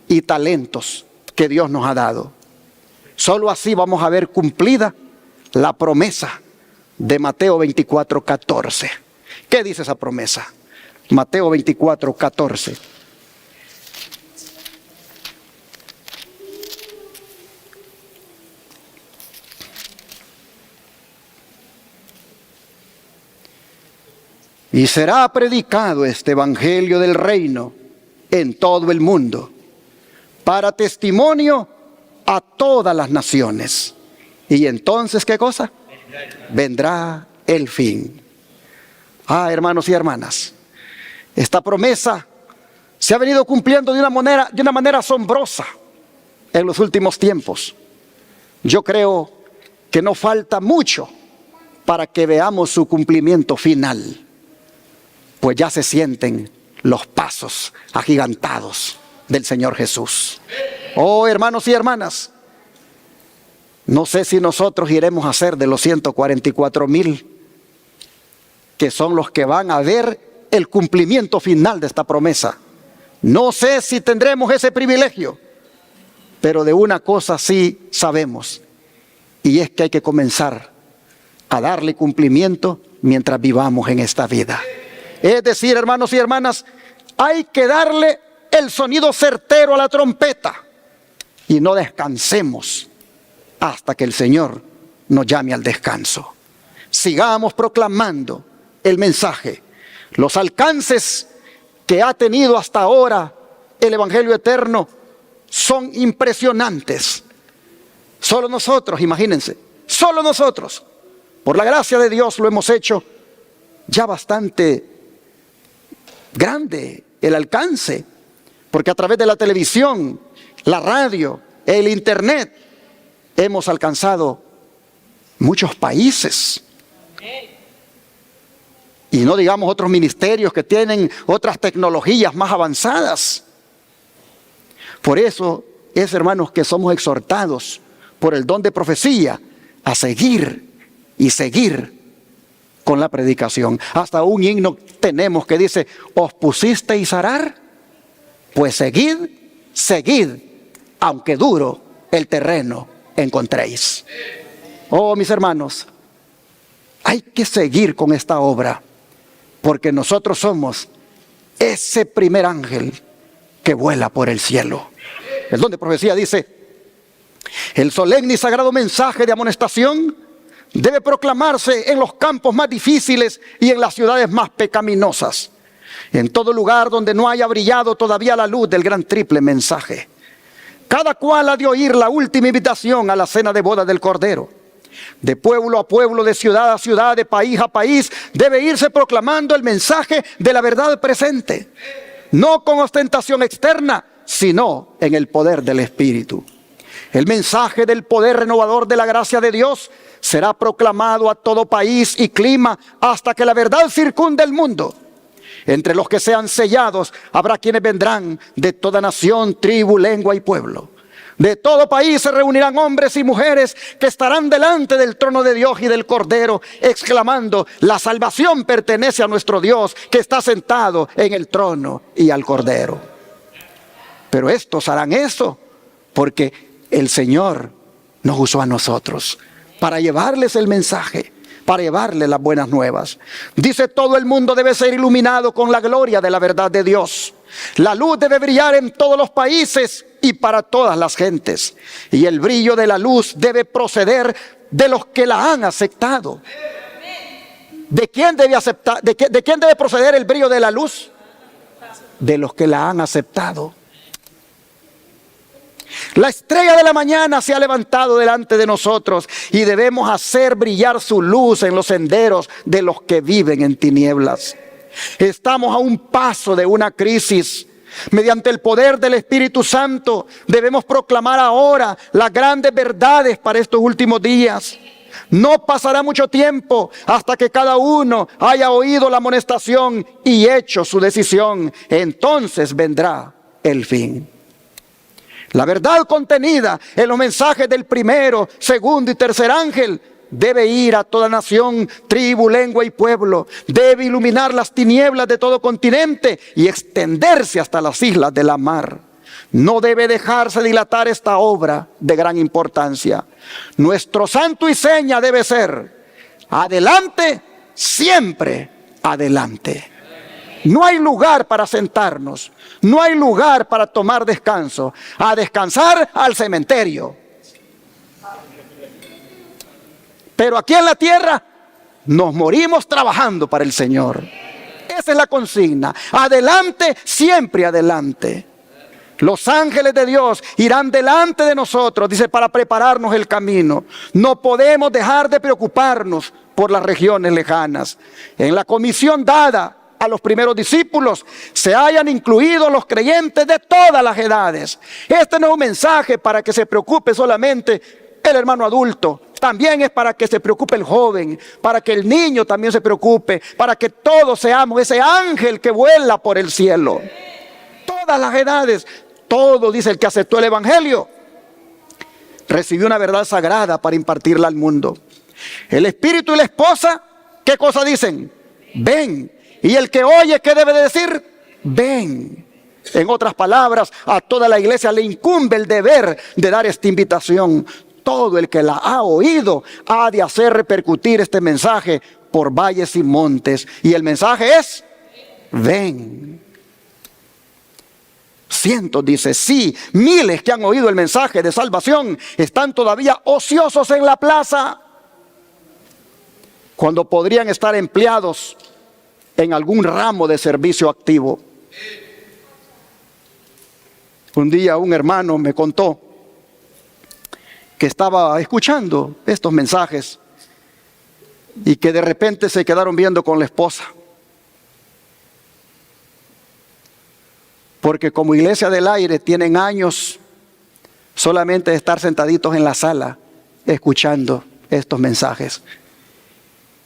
y talentos que Dios nos ha dado. Solo así vamos a ver cumplida la promesa de Mateo 24:14. ¿Qué dice esa promesa? Mateo 24:14. Y será predicado este evangelio del reino en todo el mundo, para testimonio a todas las naciones. Y entonces, ¿qué cosa? Vendrá el fin. Hermanos y hermanas, esta promesa se ha venido cumpliendo de una manera asombrosa en los últimos tiempos. Yo creo que no falta mucho para que veamos su cumplimiento final, pues ya se sienten los pasos agigantados del Señor Jesús. Oh, hermanos y hermanas, no sé si nosotros iremos a ser de los 144,000 que son los que van a ver el cumplimiento final de esta promesa, No sé si tendremos ese privilegio, pero de una cosa sí sabemos, y es que hay que comenzar a darle cumplimiento mientras vivamos en esta vida. Es decir, hermanos y hermanas, hay que darle el sonido certero a la trompeta y no descansemos hasta que el Señor nos llame al descanso. Sigamos proclamando el mensaje. Los alcances que ha tenido hasta ahora el Evangelio eterno son impresionantes. Solo nosotros, imagínense, solo nosotros, por la gracia de Dios, lo hemos hecho ya bastante grande el alcance, porque a través de la televisión, la radio, el internet, hemos alcanzado muchos países. Y no digamos otros ministerios que tienen otras tecnologías más avanzadas. Por eso es, hermanos, que somos exhortados por el don de profecía a seguir y seguir con la predicación. Hasta un himno tenemos que dice: os pusisteis a arar, pues seguid, seguid, aunque duro el terreno encontréis. Oh, mis hermanos, hay que seguir con esta obra, porque nosotros somos ese primer ángel que vuela por el cielo. El don de profecía dice: el solemne y sagrado mensaje de amonestación debe proclamarse en los campos más difíciles y en las ciudades más pecaminosas, en todo lugar donde no haya brillado todavía la luz del gran triple mensaje. Cada cual ha de oír la última invitación a la cena de boda del Cordero. De pueblo a pueblo, de ciudad a ciudad, de país a país, debe irse proclamando el mensaje de la verdad presente, no con ostentación externa, sino en el poder del Espíritu. El mensaje del poder renovador de la gracia de Dios será proclamado a todo país y clima hasta que la verdad circunde el mundo. Entre los que sean sellados habrá quienes vendrán de toda nación, tribu, lengua y pueblo. De todo país se reunirán hombres y mujeres que estarán delante del trono de Dios y del Cordero, exclamando: la salvación pertenece a nuestro Dios, que está sentado en el trono, y al Cordero. Pero estos harán eso porque el Señor nos usó a nosotros para llevarles el mensaje, para llevarles las buenas nuevas. Dice: todo el mundo debe ser iluminado con la gloria de la verdad de Dios. La luz debe brillar en todos los países y para todas las gentes. Y el brillo de la luz debe proceder de los que la han aceptado. ¿De quién debe aceptar? ¿De quién debe proceder el brillo de la luz? De los que la han aceptado. La estrella de la mañana se ha levantado delante de nosotros y debemos hacer brillar su luz en los senderos de los que viven en tinieblas. Estamos a un paso de una crisis. Mediante el poder del Espíritu Santo debemos proclamar ahora las grandes verdades para estos últimos días. No pasará mucho tiempo hasta que cada uno haya oído la amonestación y hecho su decisión. Entonces vendrá el fin. La verdad contenida en los mensajes del primero, segundo y tercer ángel debe ir a toda nación, tribu, lengua y pueblo. Debe iluminar las tinieblas de todo continente y extenderse hasta las islas de la mar. No debe dejarse dilatar esta obra de gran importancia. Nuestro santo y seña debe ser: adelante, siempre adelante. No hay lugar para sentarnos, no hay lugar para tomar descanso. A descansar al cementerio. Pero aquí en la tierra nos morimos trabajando para el Señor. Esa es la consigna. Adelante, siempre adelante. Los ángeles de Dios irán delante de nosotros, dice, para prepararnos el camino. No podemos dejar de preocuparnos por las regiones lejanas. En la comisión dada a los primeros discípulos se hayan incluido los creyentes de todas las edades. Este no es un mensaje para que se preocupe solamente el hermano adulto. También es para que se preocupe el joven, para que el niño también se preocupe, para que todos seamos ese ángel que vuela por el cielo. Todas las edades, todo, dice el que aceptó el Evangelio, recibió una verdad sagrada para impartirla al mundo. El espíritu y la esposa, ¿qué cosa dicen? Ven. Y el que oye, ¿qué debe de decir? Ven. En otras palabras, a toda la iglesia le incumbe el deber de dar esta invitación. Todo el que la ha oído ha de hacer repercutir este mensaje por valles y montes. Y el mensaje es: ven. Cientos, dice, sí, miles que han oído el mensaje de salvación están todavía ociosos en la plaza, cuando podrían estar empleados en algún ramo de servicio activo. Un día un hermano me contó que estaba escuchando estos mensajes y que de repente se quedaron viendo con la esposa. Porque como Iglesia del Aire tienen años solamente de estar sentaditos en la sala escuchando estos mensajes.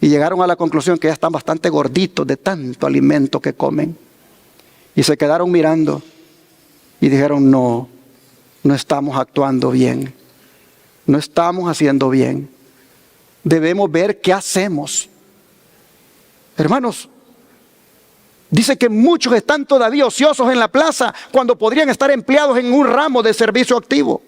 Y llegaron a la conclusión que ya están bastante gorditos de tanto alimento que comen. Y se quedaron mirando y dijeron: no estamos actuando bien. No estamos haciendo bien. Debemos ver qué hacemos. Hermanos, dice que muchos están todavía ociosos en la plaza cuando podrían estar empleados en un ramo de servicio activo.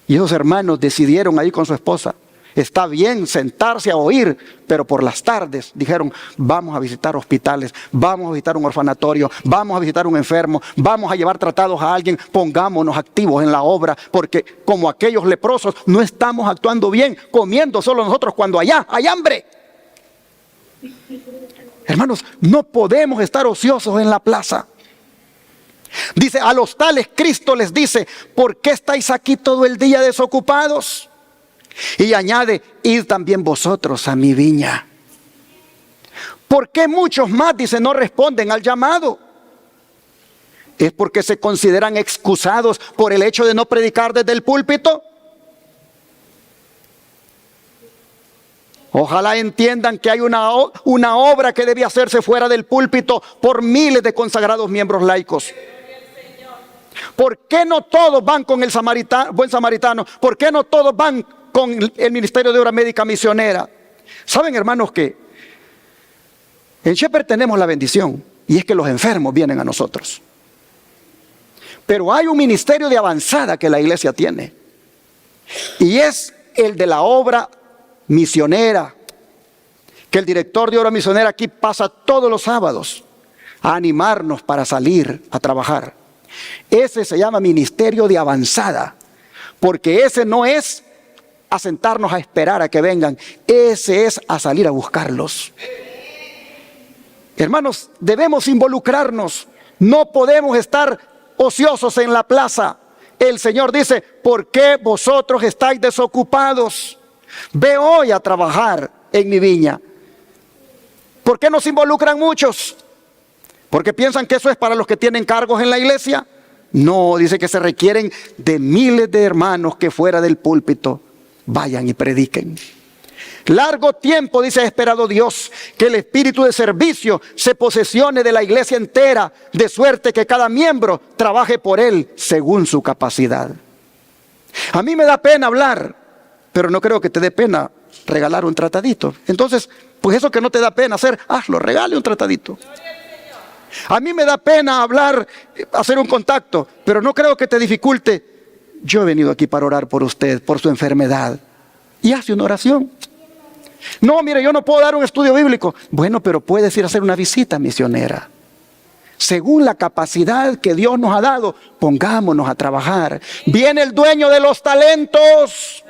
Y esos hermanos decidieron ahí con su esposa: está bien sentarse a oír, pero por las tardes dijeron: vamos a visitar hospitales, vamos a visitar un orfanatorio, vamos a visitar un enfermo, vamos a llevar tratados a alguien, pongámonos activos en la obra, porque como aquellos leprosos no estamos actuando bien, comiendo solo nosotros cuando allá hay hambre. Hermanos, no podemos estar ociosos en la plaza. Dice: a los tales Cristo les dice: ¿por qué estáis aquí todo el día desocupados? Y añade: id también vosotros a mi viña. ¿Por qué muchos más, dice, no responden al llamado? ¿Es porque se consideran excusados por el hecho de no predicar desde el púlpito? Ojalá entiendan que hay una obra que debe hacerse fuera del púlpito por miles de consagrados miembros laicos. ¿Por qué no todos van con el buen samaritano? ¿Por qué no todos van con el Ministerio de Obra Médica Misionera? Saben, hermanos, que en Shepherd tenemos la bendición, y es que los enfermos vienen a nosotros. Pero hay un ministerio de avanzada que la iglesia tiene, y es el de la obra misionera, que el director de obra misionera aquí pasa todos los sábados a animarnos para salir a trabajar. Ese se llama ministerio de avanzada, porque ese no es a sentarnos a esperar a que vengan, ese es a salir a buscarlos. Hermanos, debemos involucrarnos, no podemos estar ociosos en la plaza. El Señor dice: ¿por qué vosotros estáis desocupados? Ve hoy a trabajar en mi viña. ¿Por qué nos involucran muchos? ¿Porque piensan que eso es para los que tienen cargos en la iglesia? No, dice que se requieren de miles de hermanos que fuera del púlpito vayan y prediquen. Largo tiempo, dice, ha esperado Dios que el espíritu de servicio se posesione de la iglesia entera, de suerte que cada miembro trabaje por él según su capacidad. A mí me da pena hablar, pero no creo que te dé pena regalar un tratadito. Entonces, pues eso que no te da pena hacer, hazlo, regale un tratadito. A mí me da pena hablar, hacer un contacto, pero no creo que te dificulte. Yo he venido aquí para orar por usted, por su enfermedad. Y hace una oración. No, mire, yo no puedo dar un estudio bíblico. Bueno, pero puedes ir a hacer una visita misionera. Según la capacidad que Dios nos ha dado, pongámonos a trabajar. Viene el dueño de los talentos.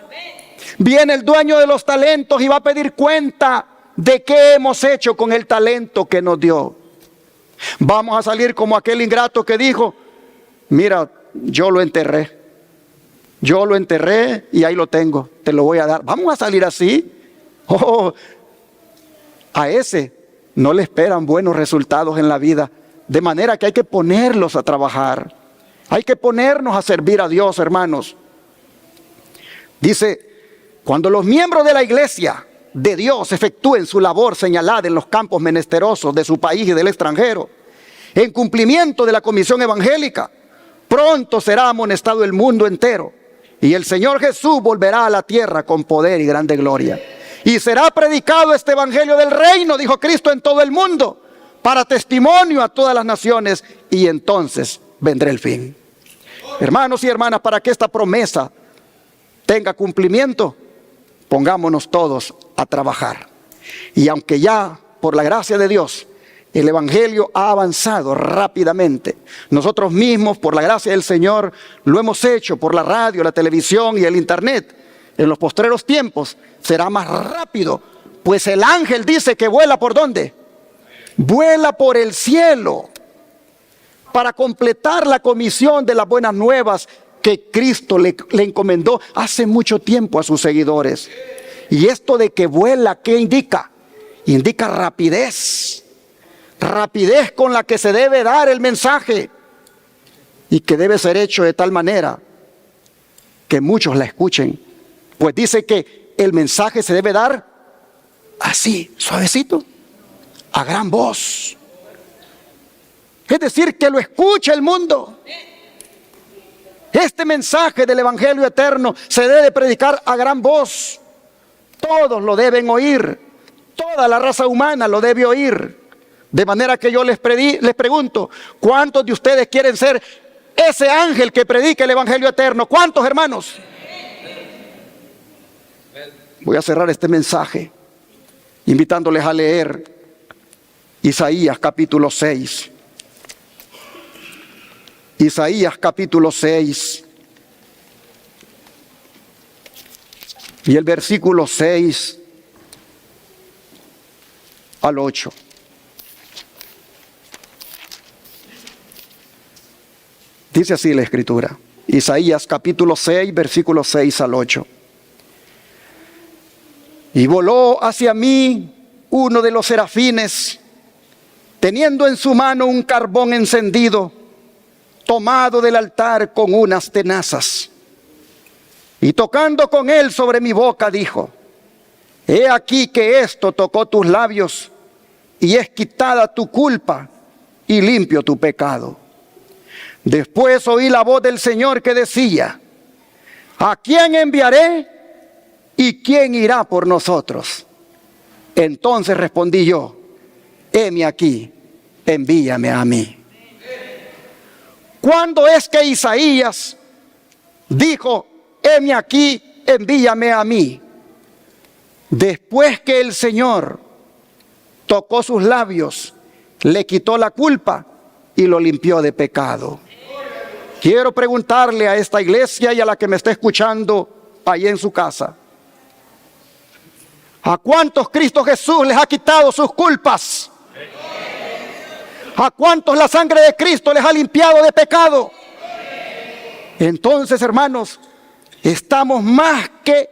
Viene el dueño de los talentos y va a pedir cuenta de qué hemos hecho con el talento que nos dio. Vamos a salir como aquel ingrato que dijo: mira, yo lo enterré y ahí lo tengo, te lo voy a dar. Vamos a salir así. A ese no le esperan buenos resultados en la vida, de manera que hay que ponerlos a trabajar, hay que ponernos a servir a Dios, hermanos. Dice: cuando los miembros de la iglesia de Dios efectúen su labor señalada en los campos menesterosos de su país y del extranjero, en cumplimiento de la comisión evangélica, pronto será amonestado el mundo entero, y el Señor Jesús volverá a la tierra con poder y grande gloria. Y será predicado este evangelio del reino, dijo Cristo, en todo el mundo, para testimonio a todas las naciones, y entonces vendrá el fin. Hermanos y hermanas, para que esta promesa tenga cumplimiento, pongámonos todos a trabajar. Y aunque ya, por la gracia de Dios, el Evangelio ha avanzado rápidamente, nosotros mismos, por la gracia del Señor, lo hemos hecho por la radio, la televisión y el internet. En los postreros tiempos será más rápido, pues el ángel dice que vuela ¿por dónde? Vuela por el cielo para completar la comisión de las buenas nuevas que Cristo le encomendó hace mucho tiempo a sus seguidores. Y esto de que vuela, ¿qué indica? Indica rapidez. Rapidez con la que se debe dar el mensaje, y que debe ser hecho de tal manera que muchos la escuchen. Pues dice que el mensaje se debe dar así, suavecito, a gran voz. Es decir, que lo escuche el mundo. Este mensaje del Evangelio eterno se debe predicar a gran voz. Todos lo deben oír. Toda la raza humana lo debe oír. De manera que yo les pregunto, ¿cuántos de ustedes quieren ser ese ángel que predica el Evangelio eterno? ¿Cuántos, hermanos? Voy a cerrar este mensaje invitándoles a leer Isaías capítulo 6. Isaías capítulo 6 y el versículo 6 al 8. Dice así la Escritura, Isaías capítulo 6, versículos 6 al 8. Y voló hacia mí uno de los serafines, teniendo en su mano un carbón encendido, tomado del altar con unas tenazas. Y tocando con él sobre mi boca, dijo: he aquí que esto tocó tus labios, y es quitada tu culpa, y limpio tu pecado. Después oí la voz del Señor que decía: ¿a quién enviaré? ¿Y quién irá por nosotros? Entonces respondí yo: heme aquí, envíame a mí. ¿Cuándo es que Isaías dijo: heme aquí, envíame a mí? Después que el Señor tocó sus labios, le quitó la culpa y lo limpió de pecado. Quiero preguntarle a esta iglesia y a la que me está escuchando ahí en su casa: ¿a cuántos Cristo Jesús les ha quitado sus culpas? ¿A cuántos la sangre de Cristo les ha limpiado de pecado? Entonces, hermanos, estamos más que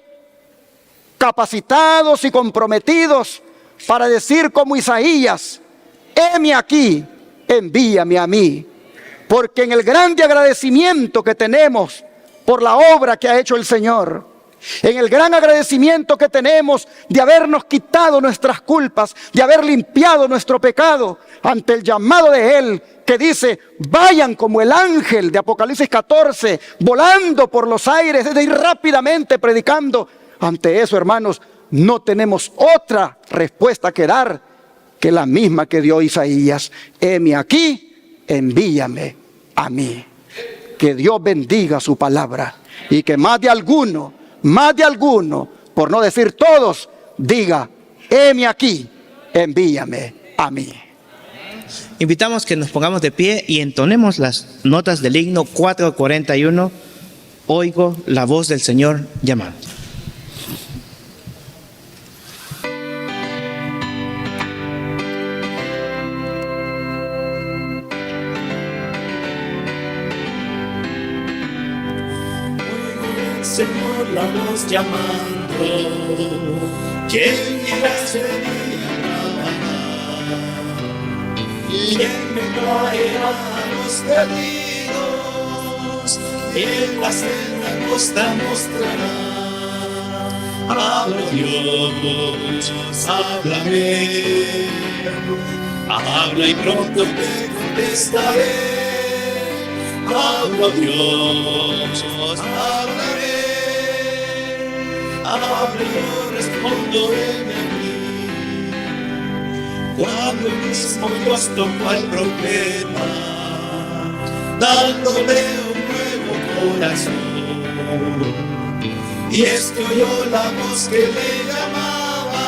capacitados y comprometidos para decir como Isaías: heme aquí, envíame a mí. Porque en el grande agradecimiento que tenemos por la obra que ha hecho el Señor, en el gran agradecimiento que tenemos de habernos quitado nuestras culpas, de haber limpiado nuestro pecado, ante el llamado de Él que dice: vayan como el ángel de Apocalipsis 14, volando por los aires, es decir, rápidamente predicando. Ante eso, hermanos, no tenemos otra respuesta que dar que la misma que dio Isaías: heme aquí, envíame a mí. Que Dios bendiga su palabra y que más de alguno, por no decir todos, diga: heme aquí, envíame a mí. Invitamos que nos pongamos de pie y entonemos las notas del himno 441, Oigo la voz del Señor llamando. Señor, la voz llamando, ¿quién irá a servir a trabajar? ¿Quién me traerá a los perdidos? ¿Quién la senda angosta mostrará? Habla Dios, háblame, habla y pronto te contestaré. Habla Dios, háblame. Hablo, respondo, heme a mí. cuando el mismo Dios tocó al profeta, dándole un nuevo corazón. Y este oyó la voz que le llamaba,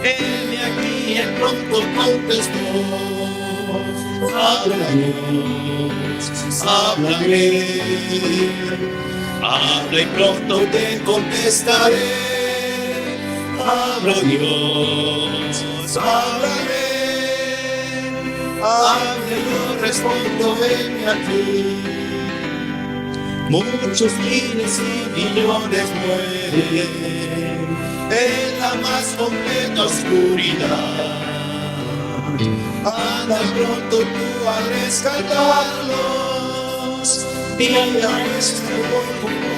heme aquí, y él pronto contestó, habla Dios, háblame, habla y pronto te contestaré. Habla Dios, háblame, habla y yo respondo, heme aquí. Muchos miles y millones mueren en la más completa oscuridad. Anda pronto tú a rescatarlos y a nuestra voluntad.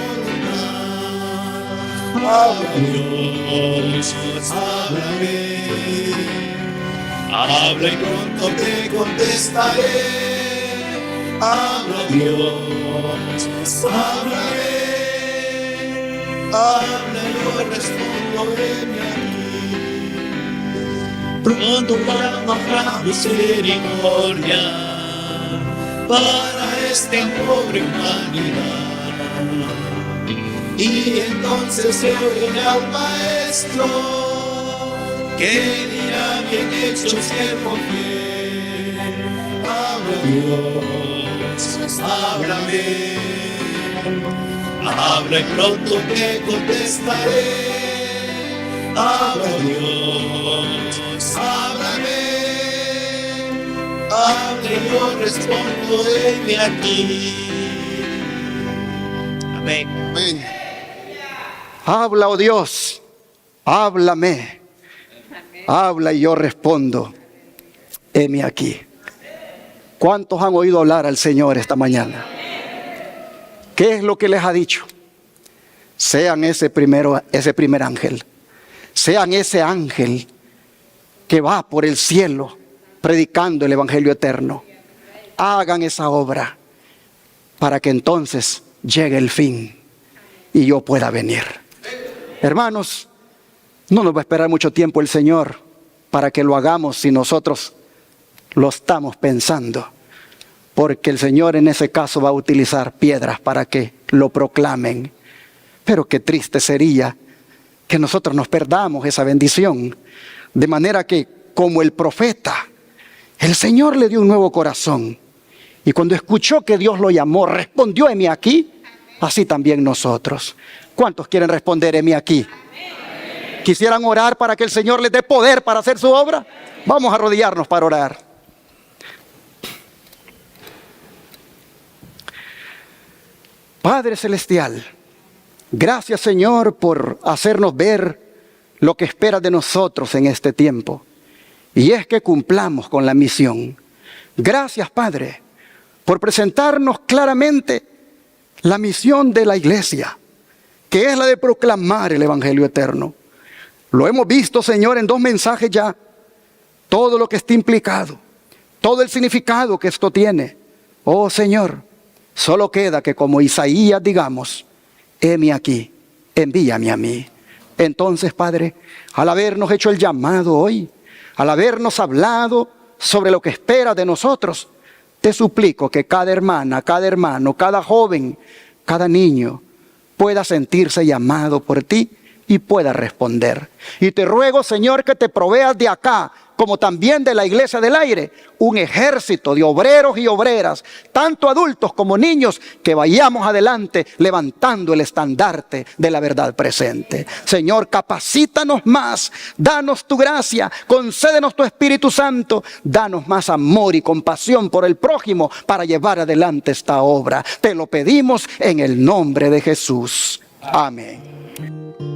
Habla Dios, háblame, habla y pronto te contestaré. Habla Dios, háblame, habla y yo respondo, heme aquí. Pronto clamará misericordia para esta pobre humanidad. Y entonces se oirá al Maestro que dirá, bien hecho siervo fiel. Habla Dios, háblame, habla y pronto te contestaré. Habla Dios, háblame, habla y yo respondo, heme aquí. Amén. Amén. Habla, oh Dios, háblame. Habla y yo respondo, heme aquí. ¿Cuántos han oído hablar al Señor esta mañana? ¿Qué es lo que les ha dicho? Sean ese primer ángel. Sean ese ángel que va por el cielo predicando el evangelio eterno. Hagan esa obra para que entonces llegue el fin y yo pueda venir. Hermanos, no nos va a esperar mucho tiempo el Señor para que lo hagamos si nosotros lo estamos pensando. Porque el Señor en ese caso va a utilizar piedras para que lo proclamen. Pero qué triste sería que nosotros nos perdamos esa bendición. De manera que, como el profeta, el Señor le dio un nuevo corazón. Y cuando escuchó que Dios lo llamó, respondió, heme aquí. Así también nosotros. ¿Cuántos quieren responder, heme aquí? ¿Quisieran orar para que el Señor les dé poder para hacer su obra? Vamos a arrodillarnos para orar. Padre Celestial, gracias Señor por hacernos ver lo que esperas de nosotros en este tiempo. Y es que cumplamos con la misión. Gracias Padre por presentarnos claramente la misión de la iglesia, que es la de proclamar el evangelio eterno. Lo hemos visto Señor en 2 mensajes ya. Todo lo que está implicado, todo el significado que esto tiene. Oh Señor, solo queda que como Isaías digamos, heme aquí, envíame a mí. Entonces, Padre, al habernos hecho el llamado hoy, al habernos hablado sobre lo que espera de nosotros, te suplico que cada hermana, cada hermano, cada joven, cada niño pueda sentirse llamado por ti y pueda responder. Y te ruego, Señor, que te proveas de acá, como también de la iglesia del aire, un ejército de obreros y obreras, tanto adultos como niños, que vayamos adelante levantando el estandarte de la verdad presente. Señor, capacítanos más, danos tu gracia, concédenos tu Espíritu Santo, danos más amor y compasión por el prójimo para llevar adelante esta obra. Te lo pedimos en el nombre de Jesús. Amén.